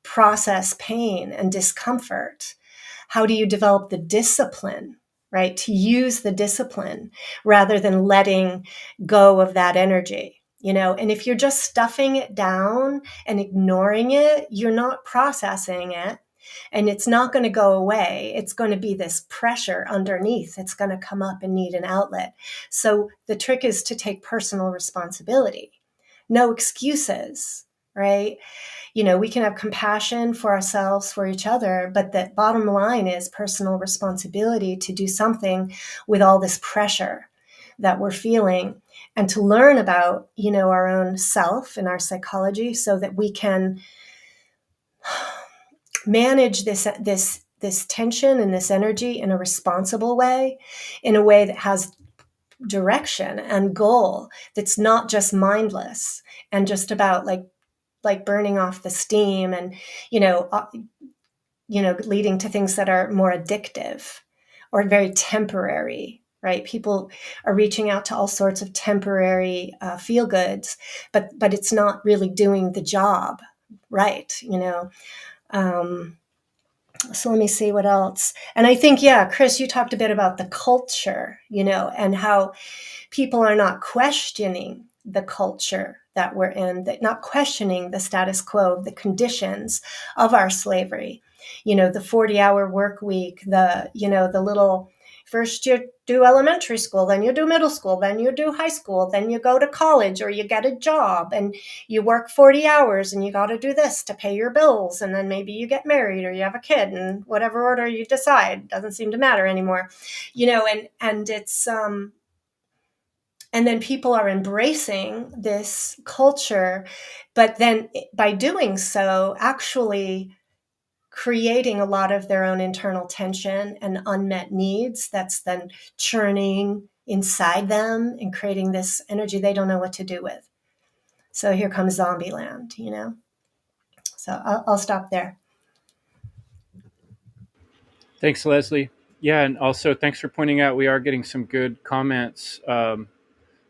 process pain and discomfort? How do you develop the discipline, right? To use the discipline rather than letting go of that energy. And if you're just stuffing it down and ignoring it, you're not processing it. And it's not going to go away. It's going to be this pressure underneath. It's going to come up and need an outlet. So the trick is to take personal responsibility. No excuses, right? We can have compassion for ourselves, for each other, but the bottom line is personal responsibility to do something with all this pressure that we're feeling, and to learn about, our own self and our psychology, so that we can manage this tension and this energy in a responsible way, in a way that has direction and goal, that's not just mindless and just about like burning off the steam and leading to things that are more addictive or very temporary. Right? People are reaching out to all sorts of temporary feel goods, but it's not really doing the job right. So let me see what else. And I think, Chris, you talked a bit about the culture, and how people are not questioning the culture that we're in, that not questioning the status quo, the conditions of our slavery, the 40-hour work week, the little, First you do elementary school, then you do middle school, then you do high school, then you go to college or you get a job and you work 40 hours and you got to do this to pay your bills. And then maybe you get married or you have a kid, in whatever order you decide. Doesn't seem to matter anymore, and it's and then people are embracing this culture, but then by doing so, actually creating a lot of their own internal tension and unmet needs that's then churning inside them and creating this energy they don't know what to do with. So here comes Zombieland, So I'll stop there. Thanks, Leslie. Yeah, and also thanks for pointing out we are getting some good comments.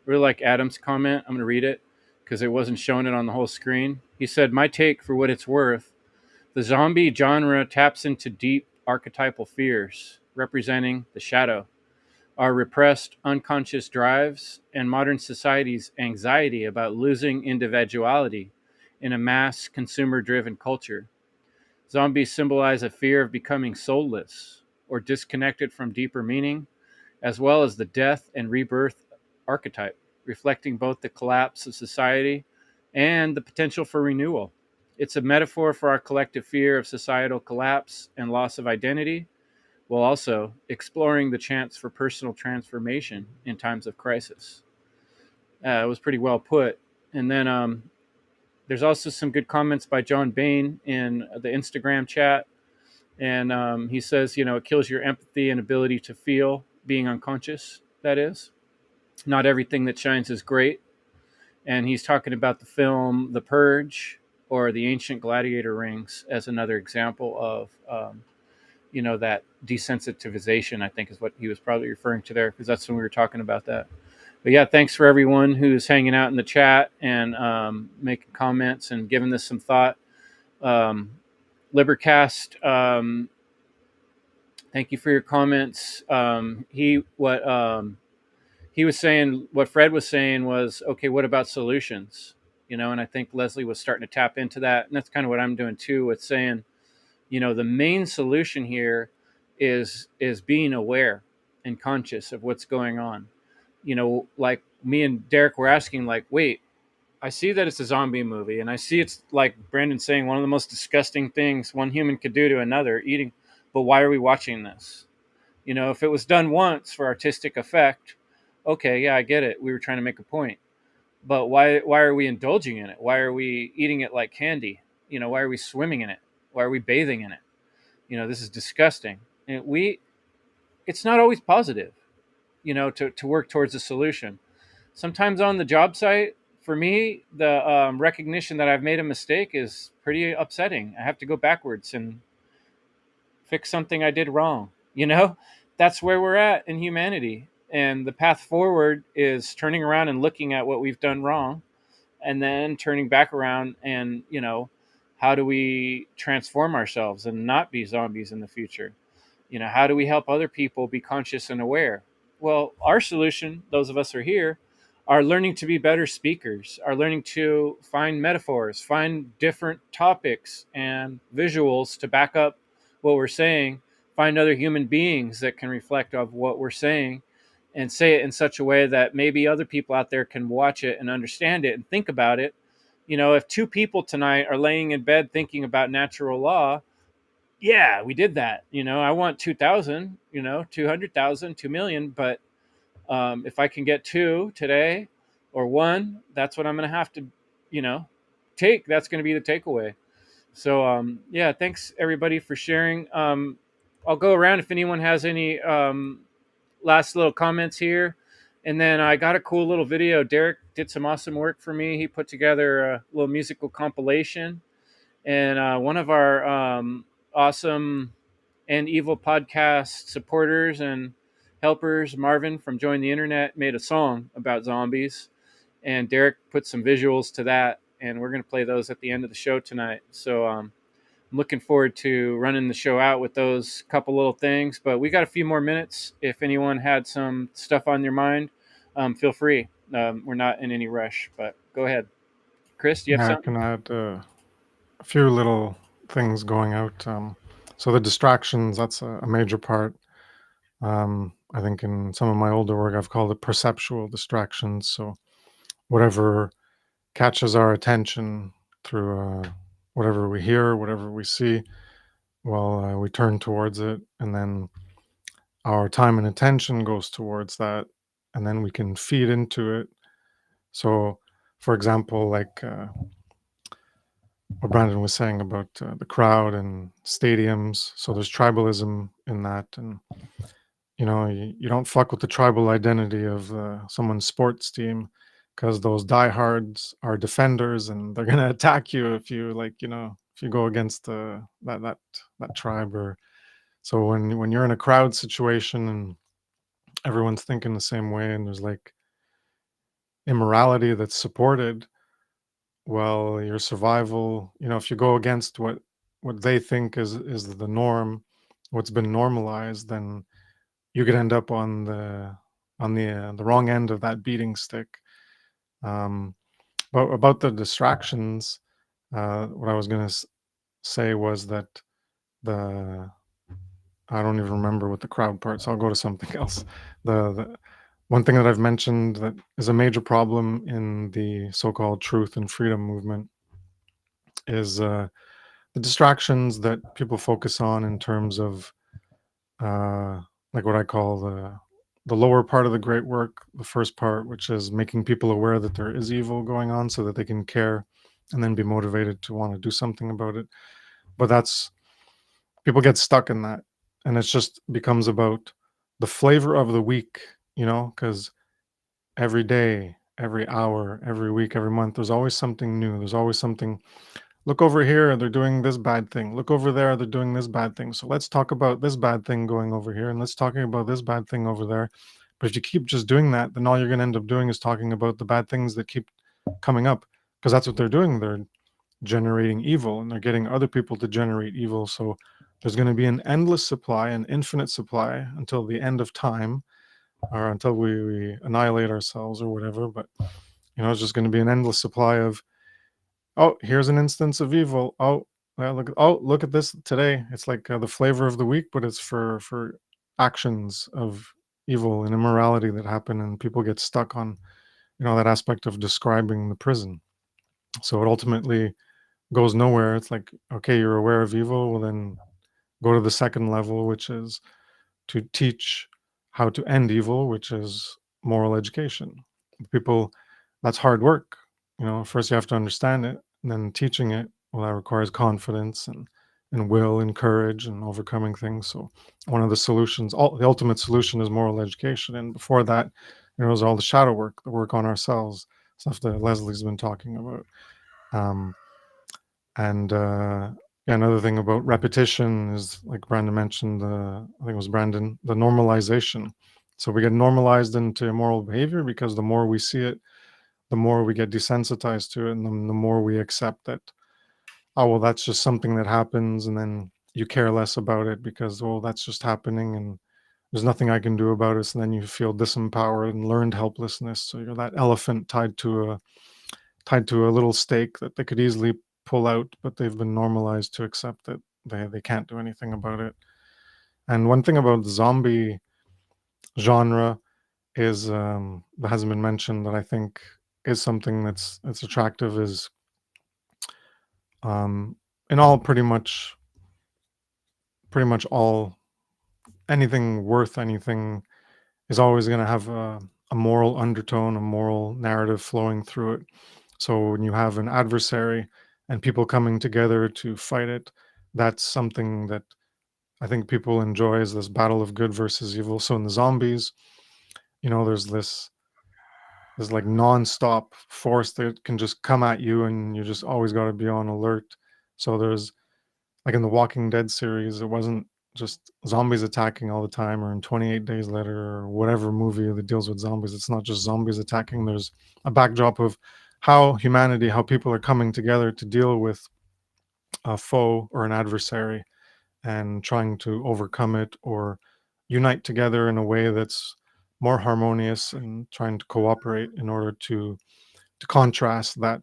Really like Adam's comment. I'm going to read it because it wasn't showing it on the whole screen. He said, "My take, for what it's worth, the zombie genre taps into deep archetypal fears, representing the shadow, our repressed unconscious drives, and modern society's anxiety about losing individuality in a mass consumer-driven culture. Zombies symbolize a fear of becoming soulless or disconnected from deeper meaning, as well as the death and rebirth archetype, reflecting both the collapse of society and the potential for renewal. It's a metaphor for our collective fear of societal collapse and loss of identity, while also exploring the chance for personal transformation in times of crisis." It was pretty well put. And then there's also some good comments by John Bain in the Instagram chat. And he says, it kills your empathy and ability to feel, being unconscious, that is. Not everything that shines is great. And he's talking about the film The Purge or the ancient gladiator rings as another example of, that desensitization, I think is what he was probably referring to there, because that's when we were talking about that. But yeah, thanks for everyone who's hanging out in the chat and making comments and giving this some thought. Libercast, thank you for your comments. He was saying, what Fred was saying was, okay, what about solutions? And I think Leslie was starting to tap into that. And that's kind of what I'm doing too, with saying, the main solution here is being aware and conscious of what's going on. Like me and Derek were asking, like, wait, I see that it's a zombie movie, and I see it's, like Brandon's saying, one of the most disgusting things one human could do to another, eating. But why are we watching this? If it was done once for artistic effect, okay, yeah, I get it. We were trying to make a point. But why are we indulging in it? Why are we eating it like candy? Why are we swimming in it? Why are we bathing in it? This is disgusting. And it's not always positive, to work towards a solution. Sometimes on the job site, for me, the recognition that I've made a mistake is pretty upsetting. I have to go backwards and fix something I did wrong. That's where we're at in humanity. And the path forward is turning around and looking at what we've done wrong, and then turning back around and, how do we transform ourselves and not be zombies in the future? How do we help other people be conscious and aware? Well, our solution, those of us who are here, are learning to be better speakers, are learning to find metaphors, find different topics and visuals to back up what we're saying, find other human beings that can reflect off what we're saying, and say it in such a way that maybe other people out there can watch it and understand it and think about it. If two people tonight are laying in bed thinking about natural law, yeah, we did that. I want 2,000, 200,000, 2 million. But if I can get two today or one, that's what I'm going to have to, take. That's going to be the takeaway. So, yeah, thanks everybody for sharing. I'll go around if anyone has any last little comments here. And then I got a cool little video. Derek did some awesome work for me. He put together a little musical compilation. And one of our awesome and evil podcast supporters and helpers, Marvin from Join the Internet, made a song about zombies. And Derek put some visuals to that. And we're going to play those at the end of the show tonight. So I'm looking forward to running the show out with those couple little things. But we got a few more minutes. If anyone had some stuff on their mind, feel free. We're not in any rush, but go ahead. Chris, do you have Yeah, I something? can add a few little things going out. So the distractions, that's a major part. I think in some of my older work, I've called it perceptual distractions. So whatever catches our attention through whatever we hear, whatever we see, well, we turn towards it, and then our time and attention goes towards that, and then we can feed into it. So, for example, like what Brandon was saying about the crowd and stadiums. So there's tribalism in that, and you don't fuck with the tribal identity of someone's sports team, because those diehards are defenders and they're gonna attack you if you if you go against that tribe. Or so when you're in a crowd situation and everyone's thinking the same way and there's like immorality that's supported, well, your survival, if you go against what they think is the norm, what's been normalized, then you could end up on the wrong end of that beating stick. But about the distractions, what I was going to say was that the I don't even remember what the crowd part, so I'll go to something else. The one thing that I've mentioned that is a major problem in the so-called truth and freedom movement is the distractions that people focus on in terms of like what I call the lower part of the great work, the first part, which is making people aware that there is evil going on so that they can care and then be motivated to want to do something about it. But people get stuck in that, and it just becomes about the flavor of the week, because every day, every hour, every week, every month, there's always something new. There's always something. Look over here, they're doing this bad thing. Look over there, they're doing this bad thing. So let's talk about this bad thing going over here, and let's talking about this bad thing over there. But if you keep just doing that, then all you're going to end up doing is talking about the bad things that keep coming up, because that's what they're doing. They're generating evil, and they're getting other people to generate evil. So there's going to be an endless supply, an infinite supply until the end of time, or until we annihilate ourselves or whatever. But it's just going to be an endless supply of, oh, here's an instance of evil. Oh, well, look at this today. It's like the flavor of the week, but it's for actions of evil and immorality that happen, and people get stuck on that aspect of describing the prison. So it ultimately goes nowhere. It's like, okay, you're aware of evil, well then go to the second level, which is to teach how to end evil, which is moral education. People, that's hard work. First you have to understand it, and then teaching it, well, that requires confidence and will and courage and overcoming things. So one of the solutions, the ultimate solution, is moral education. And before that, is all the shadow work, the work on ourselves, stuff that Leslie's been talking about. Another thing about repetition is, like Brandon mentioned, I think it was Brandon, the normalization. So we get normalized into immoral behavior because the more we see it, the more we get desensitized to it, and the more we accept that, oh, well, that's just something that happens, and then you care less about it because, well, that's just happening and there's nothing I can do about it. So then you feel disempowered and learned helplessness. So you're that elephant tied to a little stake that they could easily pull out, but they've been normalized to accept that they can't do anything about it. And one thing about the zombie genre is that hasn't been mentioned, that I think is something that's attractive, is in all pretty much all, anything worth anything is always going to have a moral undertone, a moral narrative flowing through it. So when you have an adversary and people coming together to fight it, that's something that I think people enjoy, is this battle of good versus evil. So in the zombies, there's this like non-stop force that can just come at you, and you just always got to be on alert. So there's, like in the Walking Dead series, it wasn't just zombies attacking all the time, or in 28 Days Later, or whatever movie that deals with zombies, it's not just zombies attacking. There's a backdrop of how people are coming together to deal with a foe or an adversary and trying to overcome it or unite together in a way that's more harmonious, and trying to cooperate in order to contrast that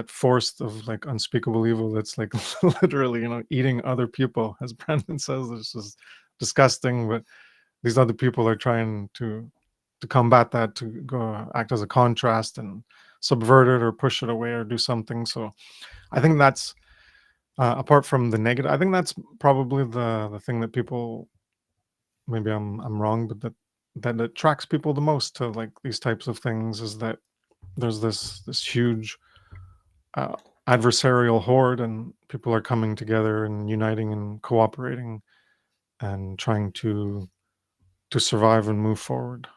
force of like unspeakable evil that's like literally eating other people, as Brandon says. It's just disgusting, but these other people are trying to combat that, to go act as a contrast and subvert it or push it away or do something. So I think that's apart from the negative, I think that's probably the thing that people, maybe I'm wrong, but that attracts people the most to like these types of things, is that there's this huge uh, adversarial horde, and people are coming together and uniting and cooperating and trying to survive and move forward.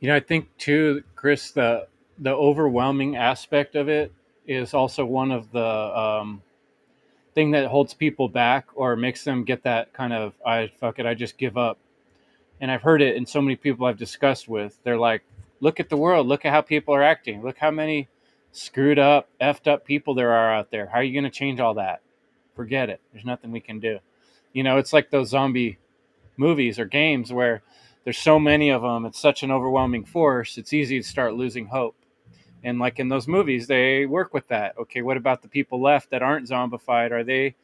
I think too, Chris, the overwhelming aspect of it is also one of the thing that holds people back or makes them get that kind of, I fuck it, I just give up. And I've heard it in so many people I've discussed with. They're like, look at the world, look at how people are acting, look how many screwed up, effed up people there are out there. How are you going to change all that? Forget it. There's nothing we can do. It's like those zombie movies or games where there's so many of them. It's such an overwhelming force. It's easy to start losing hope. And like in those movies, they work with that. Okay, what about the people left that aren't zombified? Are they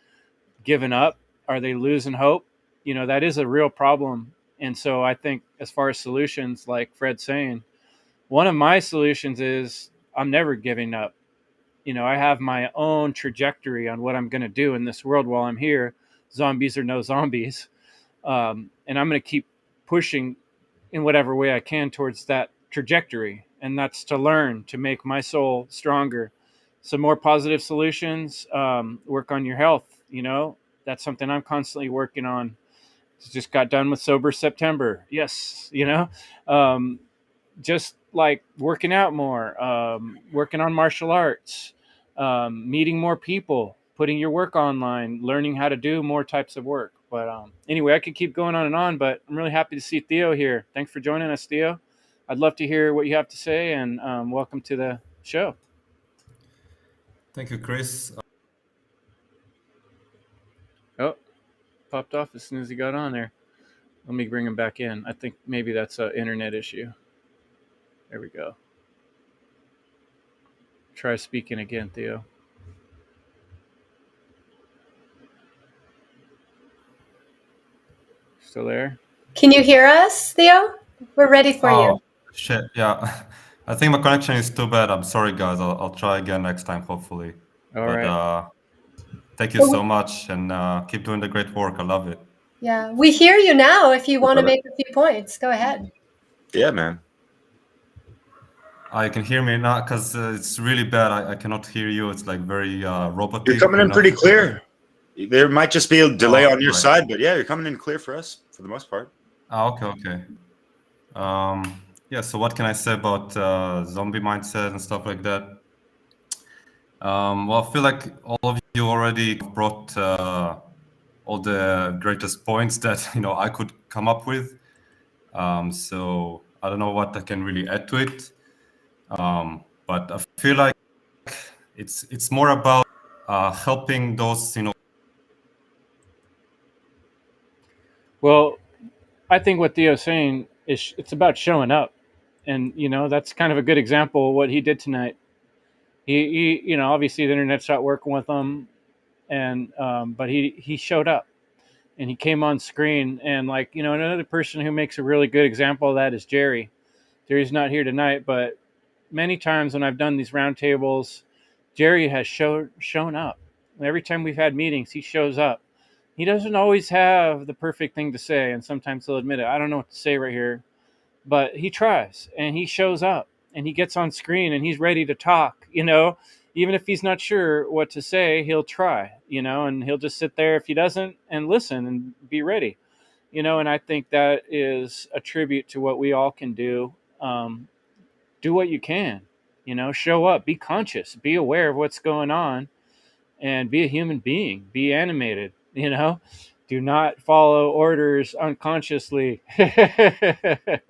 giving up? Are they losing hope? That is a real problem. And so I think as far as solutions, like Fred's saying, one of my solutions is I'm never giving up. I have my own trajectory on what I'm going to do in this world while I'm here, zombies or no zombies. And I'm going to keep pushing in whatever way I can towards that trajectory. And that's to learn to make my soul stronger. Some more positive solutions, work on your health. That's something I'm constantly working on. Just got done with Sober September. Yes. Just like working out more, working on martial arts, meeting more people, putting your work online, learning how to do more types of work. But anyway, I could keep going on and on, but I'm really happy to see Theo here. Thanks for joining us, Theo. I'd love to hear what you have to say, and welcome to the show. Thank you, Chris. Oh, popped off as soon as he got on there. Let me bring him back in. I think maybe that's an internet issue. There we go. Try speaking again, Theo. Still there? Can you hear us, Theo? We're ready for you. Shit, yeah. I think my connection is too bad. I'm sorry, guys. I'll try again next time, hopefully. All right. Thank you so much, and keep doing the great work. I love it. Yeah, we hear you now. If you want to make a few points, go ahead. Yeah, man. You can hear me now, because it's really bad. I cannot hear you. It's like very robotic. You're coming in pretty clear. There might just be a delay on your side, but yeah, you're coming in clear for us for the most part. Okay. Yeah, so what can I say about zombie mindset and stuff like that? Well, I feel like all of you already brought all the greatest points that I could come up with. So I don't know what I can really add to it. But I feel like it's more about helping those, Well, I think what Theo's saying is it's about showing up, and that's kind of a good example of what he did tonight. He obviously the internet's not working with him, and but he showed up, and he came on screen, and another person who makes a really good example of that is Jerry. Jerry's not here tonight, but many times when I've done these roundtables, Jerry has shown up. Every time we've had meetings, he shows up. He doesn't always have the perfect thing to say, and sometimes he'll admit it. I don't know what to say right here, but he tries, and he shows up, and he gets on screen, and he's ready to talk. Even if he's not sure what to say, he'll try. And he'll just sit there if he doesn't and listen and be ready. And I think that is a tribute to what we all can do. Do what you can. Show up, be conscious, be aware of what's going on, and be a human being, be animated. Do not follow orders unconsciously. I'd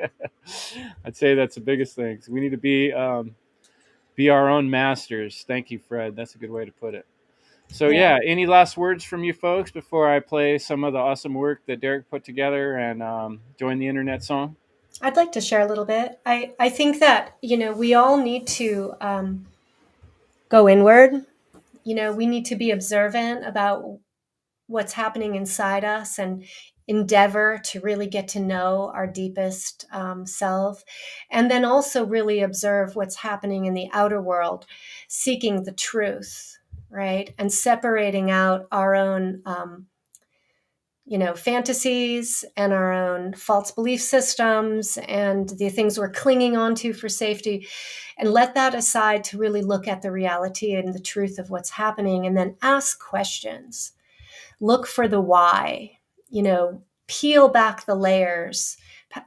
say that's the biggest thing. So we need to be our own masters. Thank you, Fred. That's a good way to put it. So yeah, any last words from you folks before I play some of the awesome work that Derek put together and join the internet song? I'd like to share a little bit. I think that, we all need to go inward. We need to be observant about what's happening inside us. And endeavor to really get to know our deepest self, and then also really observe what's happening in the outer world, seeking the truth, right? And separating out our own fantasies and our own false belief systems and the things we're clinging onto for safety, and let that aside to really look at the reality and the truth of what's happening, and then ask questions. Look for the why, peel back the layers.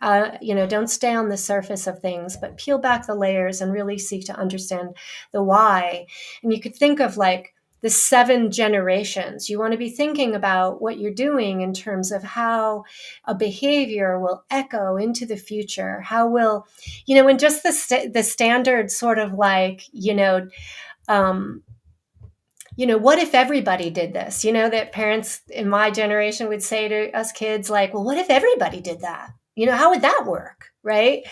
Don't stay on the surface of things, but peel back the layers and really seek to understand the why. And you could think of like the 7 generations. You want to be thinking about what you're doing in terms of how a behavior will echo into the future. How will, and just the standard sort of like, what if everybody did this? That parents in my generation would say to us kids, like, well, what if everybody did that? How would that work? Right?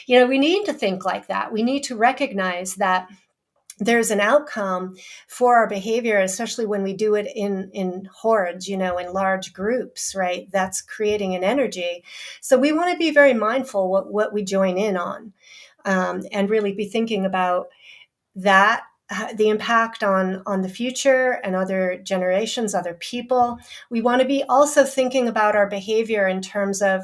We need to think like that. We need to recognize that there's an outcome for our behavior, especially when we do it in hordes, in large groups, right? That's creating an energy. So we want to be very mindful what we join in on, and really be thinking about that, the impact on the future and other generations, other people. We want to be also thinking about our behavior in terms of,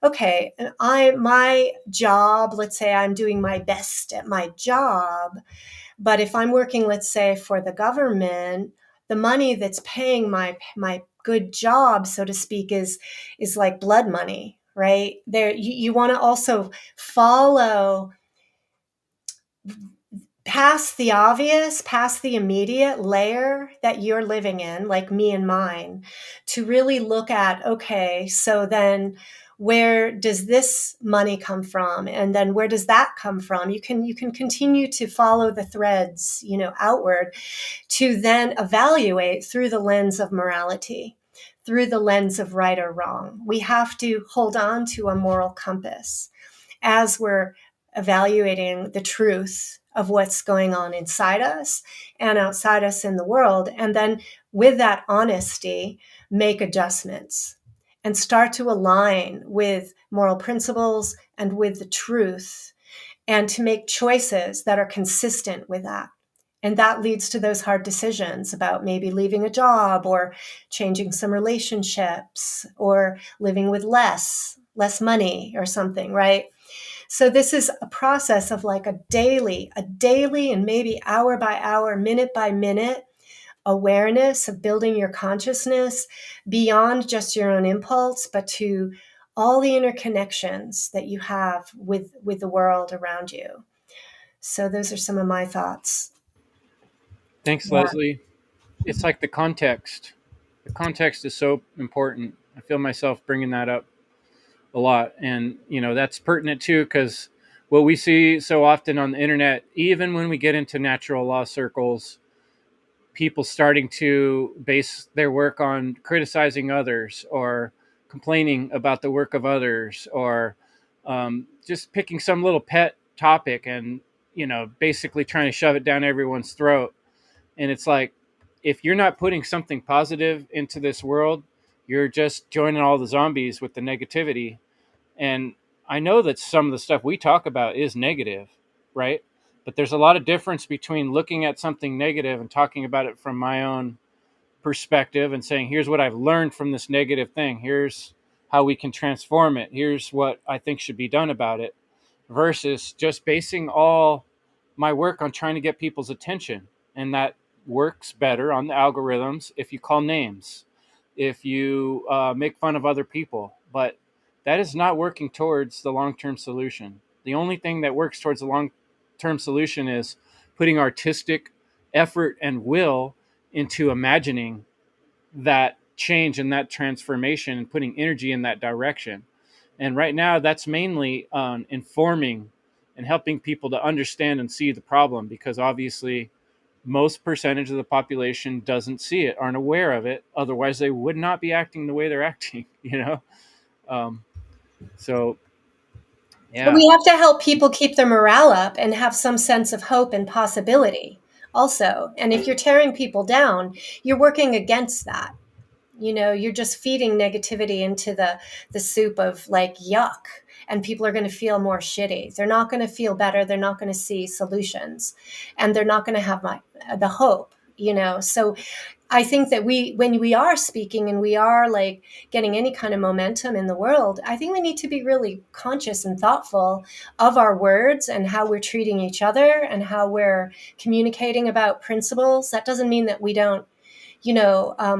okay, my job, let's say I'm doing my best at my job, but if I'm working, let's say, for the government, the money that's paying my good job, so to speak, is like blood money, right? There, you want to also follow past the obvious, past the immediate layer that you're living in, like me and mine, to really look at, okay, so then where does this money come from? And then where does that come from? You can continue to follow the threads, outward, to then evaluate through the lens of morality, through the lens of right or wrong. We have to hold on to a moral compass as we're evaluating the truth of what's going on inside us and outside us in the world. And then with that honesty, make adjustments and start to align with moral principles and with the truth, and to make choices that are consistent with that. And that leads to those hard decisions about maybe leaving a job or changing some relationships or living with less money or something, right? So this is a process of like a daily and maybe hour by hour, minute by minute awareness of building your consciousness beyond just your own impulse, but to all the interconnections that you have with the world around you. So those are some of my thoughts. Thanks, Yeah. Leslie. It's like the context. The context is so important. I feel myself bringing that up a lot. And, that's pertinent too, because what we see so often on the internet, even when we get into natural law circles, people starting to base their work on criticizing others or complaining about the work of others, or just picking some little pet topic and, basically trying to shove it down everyone's throat. And it's like, if you're not putting something positive into this world, you're just joining all the zombies with the negativity. And I know that some of the stuff we talk about is negative, right? But there's a lot of difference between looking at something negative and talking about it from my own perspective and saying, here's what I've learned from this negative thing. Here's how we can transform it. Here's what I think should be done about it, versus just basing all my work on trying to get people's attention. And that works better on the algorithms if you call names, if you make fun of other people. But that is not working towards the long-term solution. The only thing that works towards the long-term solution is putting artistic effort and will into imagining that change and that transformation and putting energy in that direction. And right now, that's mainly informing and helping people to understand and see the problem, because obviously most percentage of the population doesn't see it, aren't aware of it. Otherwise, they would not be acting the way they're acting, So, yeah. But we have to help people keep their morale up and have some sense of hope and possibility also. And if you're tearing people down, you're working against that, You're just feeding negativity into the soup of like yuck, and people are going to feel more shitty. They're not going to feel better. They're not going to see solutions, and they're not going to have the hope. So I think that when we are speaking and we are like getting any kind of momentum in the world, I think we need to be really conscious and thoughtful of our words and how we're treating each other and how we're communicating about principles. That doesn't mean that we don't,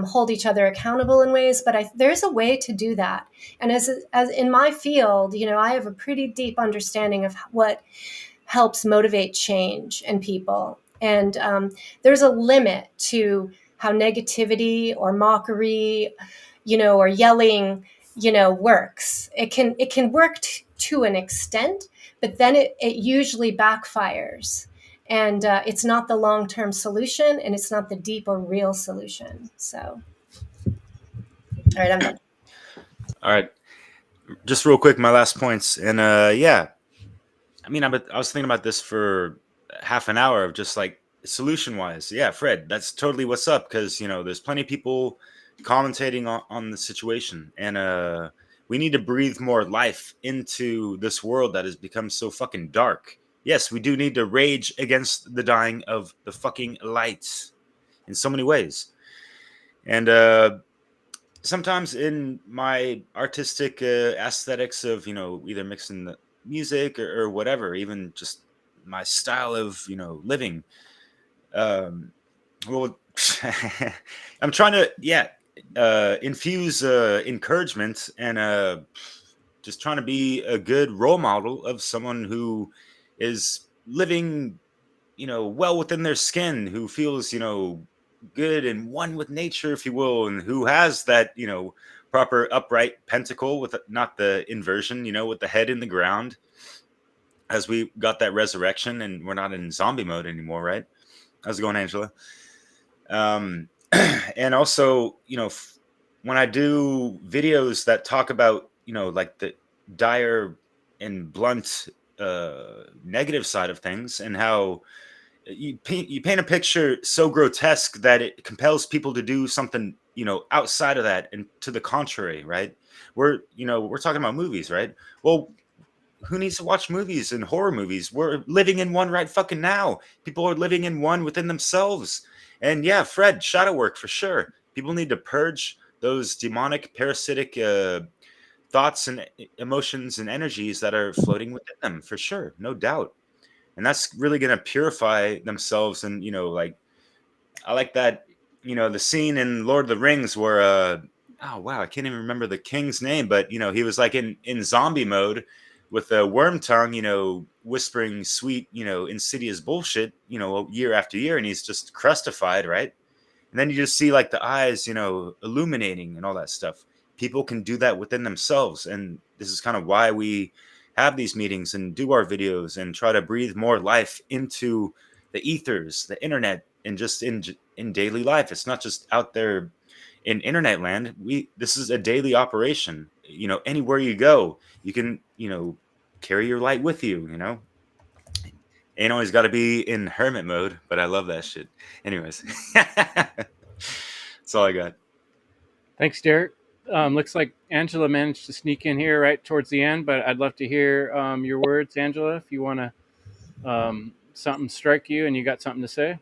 hold each other accountable in ways, but there's a way to do that. And as in my field, I have a pretty deep understanding of what helps motivate change in people. And there's a limit to how negativity or mockery, or yelling, works. It can work to an extent, but then it usually backfires. And it's not the long-term solution, and it's not the deep or real solution. So, all right, I'm done. All right, just real quick, my last points, and yeah, I mean, I was thinking about this for half an hour of just like solution wise. Yeah, Fred, that's totally what's up, because there's plenty of people commentating on the situation, and we need to breathe more life into this world that has become so fucking dark. Yes, we do need to rage against the dying of the fucking lights in so many ways. And sometimes in my artistic aesthetics of, either mixing the music or whatever, even just my style of, living, well, I'm trying to, infuse encouragement and just trying to be a good role model of someone who is living, well within their skin, who feels, good and one with nature, if you will, and who has that, proper upright pentacle with not the inversion, with the head in the ground, as we got that resurrection and we're not in zombie mode anymore, right? How's it going, Angela? And also, when I do videos that talk about, like the dire and blunt negative side of things, and how you paint a picture so grotesque that it compels people to do something, outside of that, and to the contrary, right? We're talking about movies, right? Well, who needs to watch movies and horror movies? We're living in one right fucking now. People are living in one within themselves. And yeah, Fred, shadow work for sure. People need to purge those demonic, parasitic thoughts and emotions and energies that are floating within them, for sure, no doubt. And that's really going to purify themselves. And like, I like that, the scene in Lord of the Rings where oh wow, I can't even remember the king's name, but he was like in zombie mode with a worm tongue, whispering sweet, insidious bullshit, year after year, and he's just crustified, right? And then you just see like the eyes, illuminating and all that stuff. People can do that within themselves, and this is kind of why we have these meetings and do our videos and try to breathe more life into the ethers, the internet, and just in daily life. It's not just out there in internet land. This is a daily operation. Anywhere you go, you can, carry your light with you. Ain't always got to be in hermit mode, but I love that shit. Anyways, that's all I got. Thanks, Derek. Looks like Angela managed to sneak in here right towards the end, but I'd love to hear your words, Angela, if you want to, something strike you and you got something to say.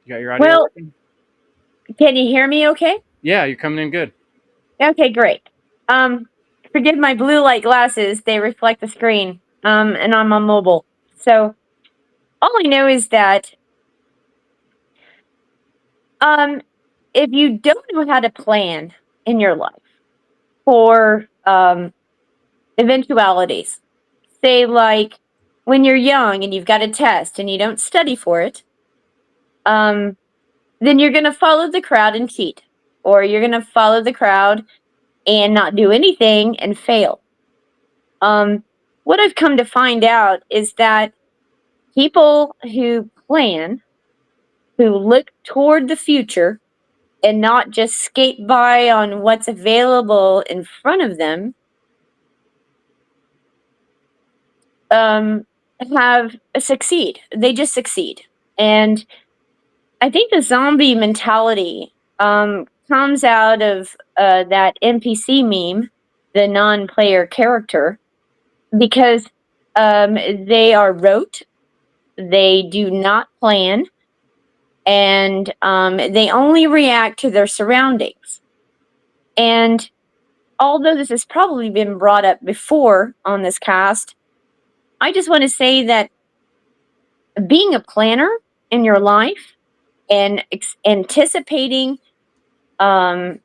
You got your audio working? Can you hear me okay? Yeah, you're coming in good. Okay, great. Forgive my blue light glasses. They reflect the screen, and I'm on mobile. So all I know is that if you don't know how to plan in your life for eventualities, say like when you're young and you've got a test and you don't study for it, then you're going to follow the crowd and cheat, or you're going to follow the crowd and not do anything and fail. What I've come to find out is that people who plan, who look toward the future and not just skate by on what's available in front of them, have succeed. They just succeed. And I think the zombie mentality comes out of that NPC meme, the non-player character, because they are rote, they do not plan, and they only react to their surroundings. And although this has probably been brought up before on this cast, I just want to say that being a planner in your life and anticipating the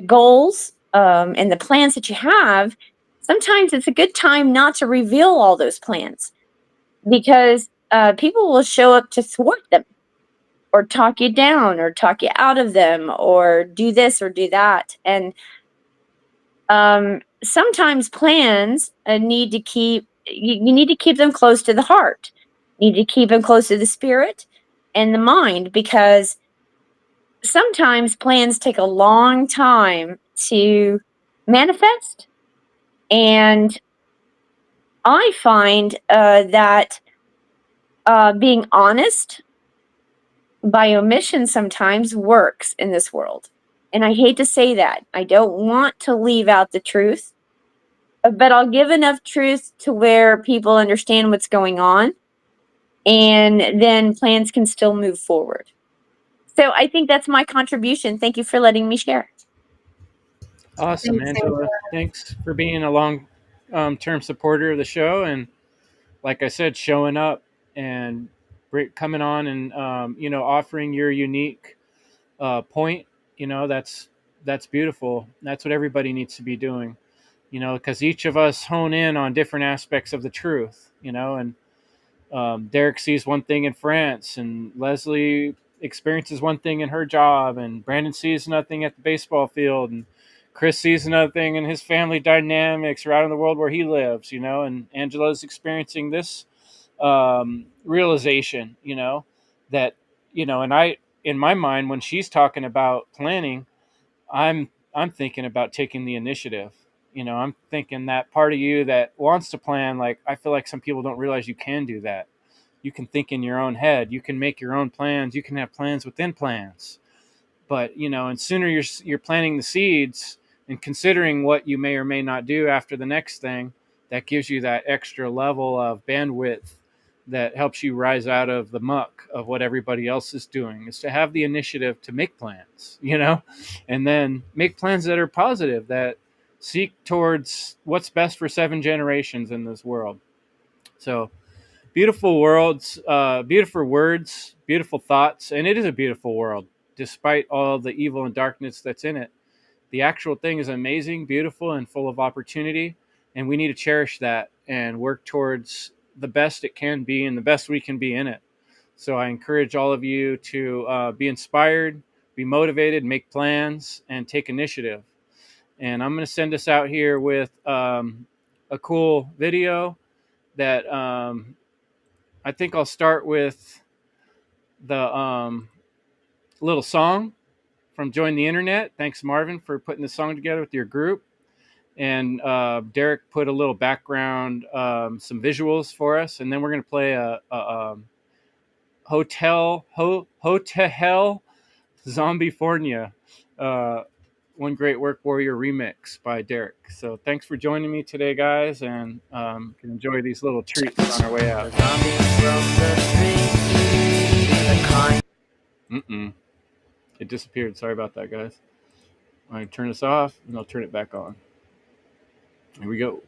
goals and the plans that you have, sometimes it's a good time not to reveal all those plans, because people will show up to thwart them or talk you down or talk you out of them or do this or do that. And sometimes plans need to keep, you need to keep them close to the heart. You need to keep them close to the spirit and the mind, because sometimes plans take a long time to manifest. And I find that being honest by omission sometimes works in this world. And I hate to say that. I don't want to leave out the truth, but I'll give enough truth to where people understand what's going on, and then plans can still move forward. So I think that's my contribution. Thank you for letting me share. Awesome, Thanks, Angela. Thanks for being a long-term supporter of the show, and like I said, showing up and coming on and offering your unique point. That's beautiful. That's what everybody needs to be doing. Because each of us hone in on different aspects of the truth. And Derek sees one thing in France, and Leslie experiences one thing in her job, and Brandon sees nothing at the baseball field, and Chris sees another thing in his family dynamics or out in the world where he lives, and Angela's experiencing this realization, that, and I, in my mind, when she's talking about planning, I'm thinking about taking the initiative. I'm thinking that part of you that wants to plan, like, I feel like some people don't realize you can do that. You can think in your own head. You can make your own plans. You can have plans within plans. But, and sooner you're planting the seeds and considering what you may or may not do after the next thing, that gives you that extra level of bandwidth that helps you rise out of the muck of what everybody else is doing, is to have the initiative to make plans, and then make plans that are positive, that seek towards what's best for 7 generations in this world. So beautiful worlds, beautiful words, beautiful thoughts. And it is a beautiful world, despite all the evil and darkness that's in it. The actual thing is amazing, beautiful, and full of opportunity. And we need to cherish that and work towards the best it can be and the best we can be in it. So I encourage all of you to be inspired, be motivated, make plans, and take initiative. And I'm going to send us out here with a cool video that I think I'll start with the little song from Join the Internet. Thanks, Marvin, for putting the song together with your group. And Derek put a little background, some visuals for us. And then we're going to play a Hotel Zombiefornia, One Great Work Warrior remix by Derek. So thanks for joining me today, guys, and can enjoy these little treats on our way out. It disappeared. Sorry about that, guys. I'm going to turn this off, and I'll turn it back on. Here we go.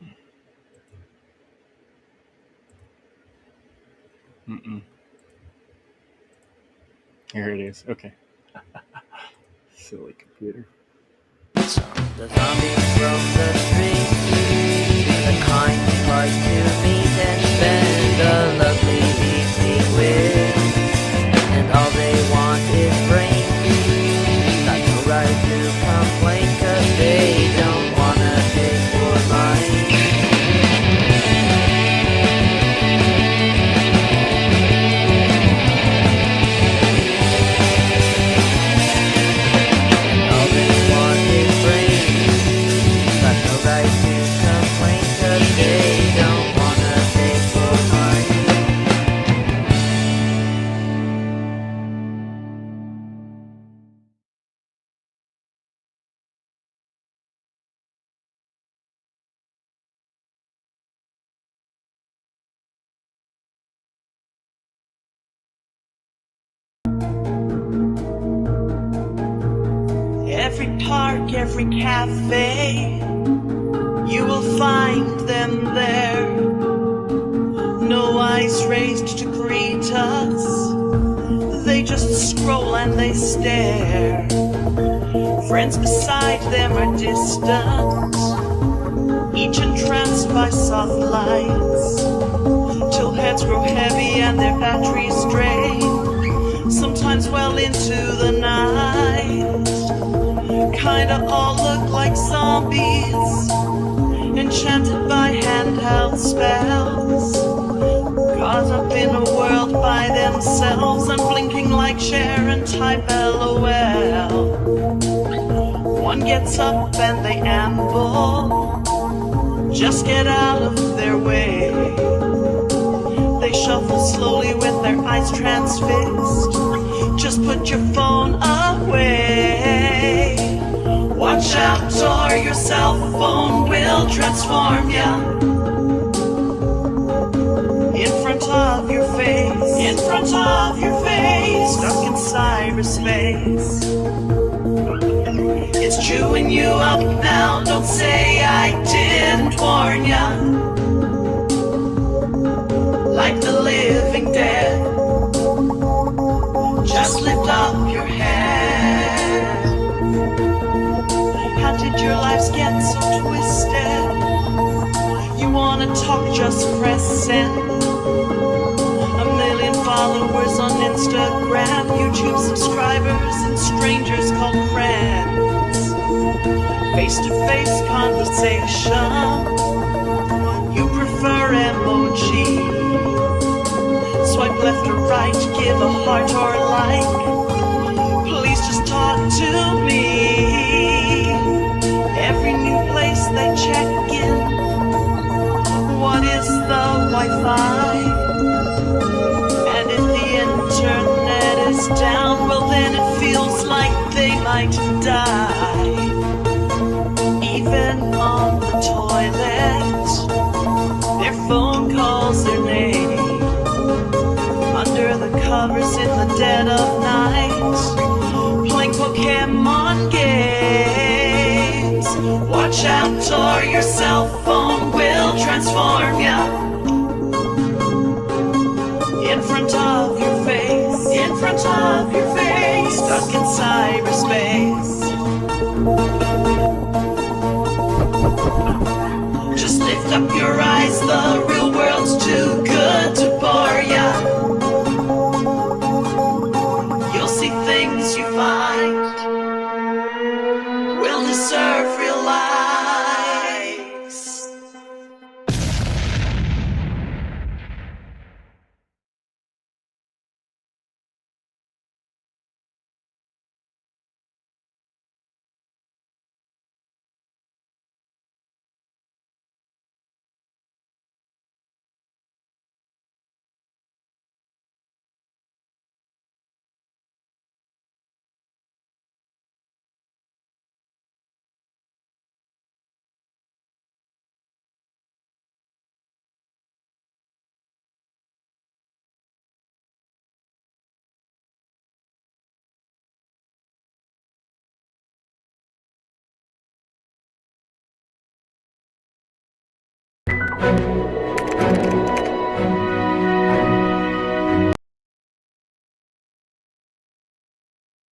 Here it is. Okay. Silly computer. The zombies roam the streets, the kind who like to meet and spend a lovely evening with, and all they want is brains. Got no right to complain, 'cause they don't wanna take your life. They don't want every park, every cafe, you will find them there. No eyes raised to greet us, they just scroll and they stare. Friends beside them are distant, each entranced by soft lights, till heads grow heavy and their batteries drain, sometimes well into the night. Kinda all look like zombies, enchanted by handheld spells, caught up in a world by themselves, unblinking like Cher and type LOL. One gets up and they amble, just get out of their way. They shuffle slowly with their eyes transfixed, just put your phone away. Watch out or your cell phone will transform ya. In front of your face, in front of your face, stuck in cyberspace. It's chewing you up now, don't say I didn't warn ya. Like the living dead, just lift up your head. How did your lives get so twisted? You wanna talk, just press send. A million followers on Instagram, YouTube subscribers, and strangers called friends. Face-to-face conversation, you prefer emoji. Swipe left or right, give a heart or like. Please just talk to me. Every new place they check in, what is the Wi-Fi? And if the internet is down, well then it feels like they might die. Even on the toilet, their phone calls their name. Under the covers in the dead of night, playing Pokemon games. Watch out or your cell phone will transform ya. In front of your face, in front of your face, stuck in cyberspace. Just lift up your eyes, the real world's too good to bore ya. You'll see things you find will deserve real lives.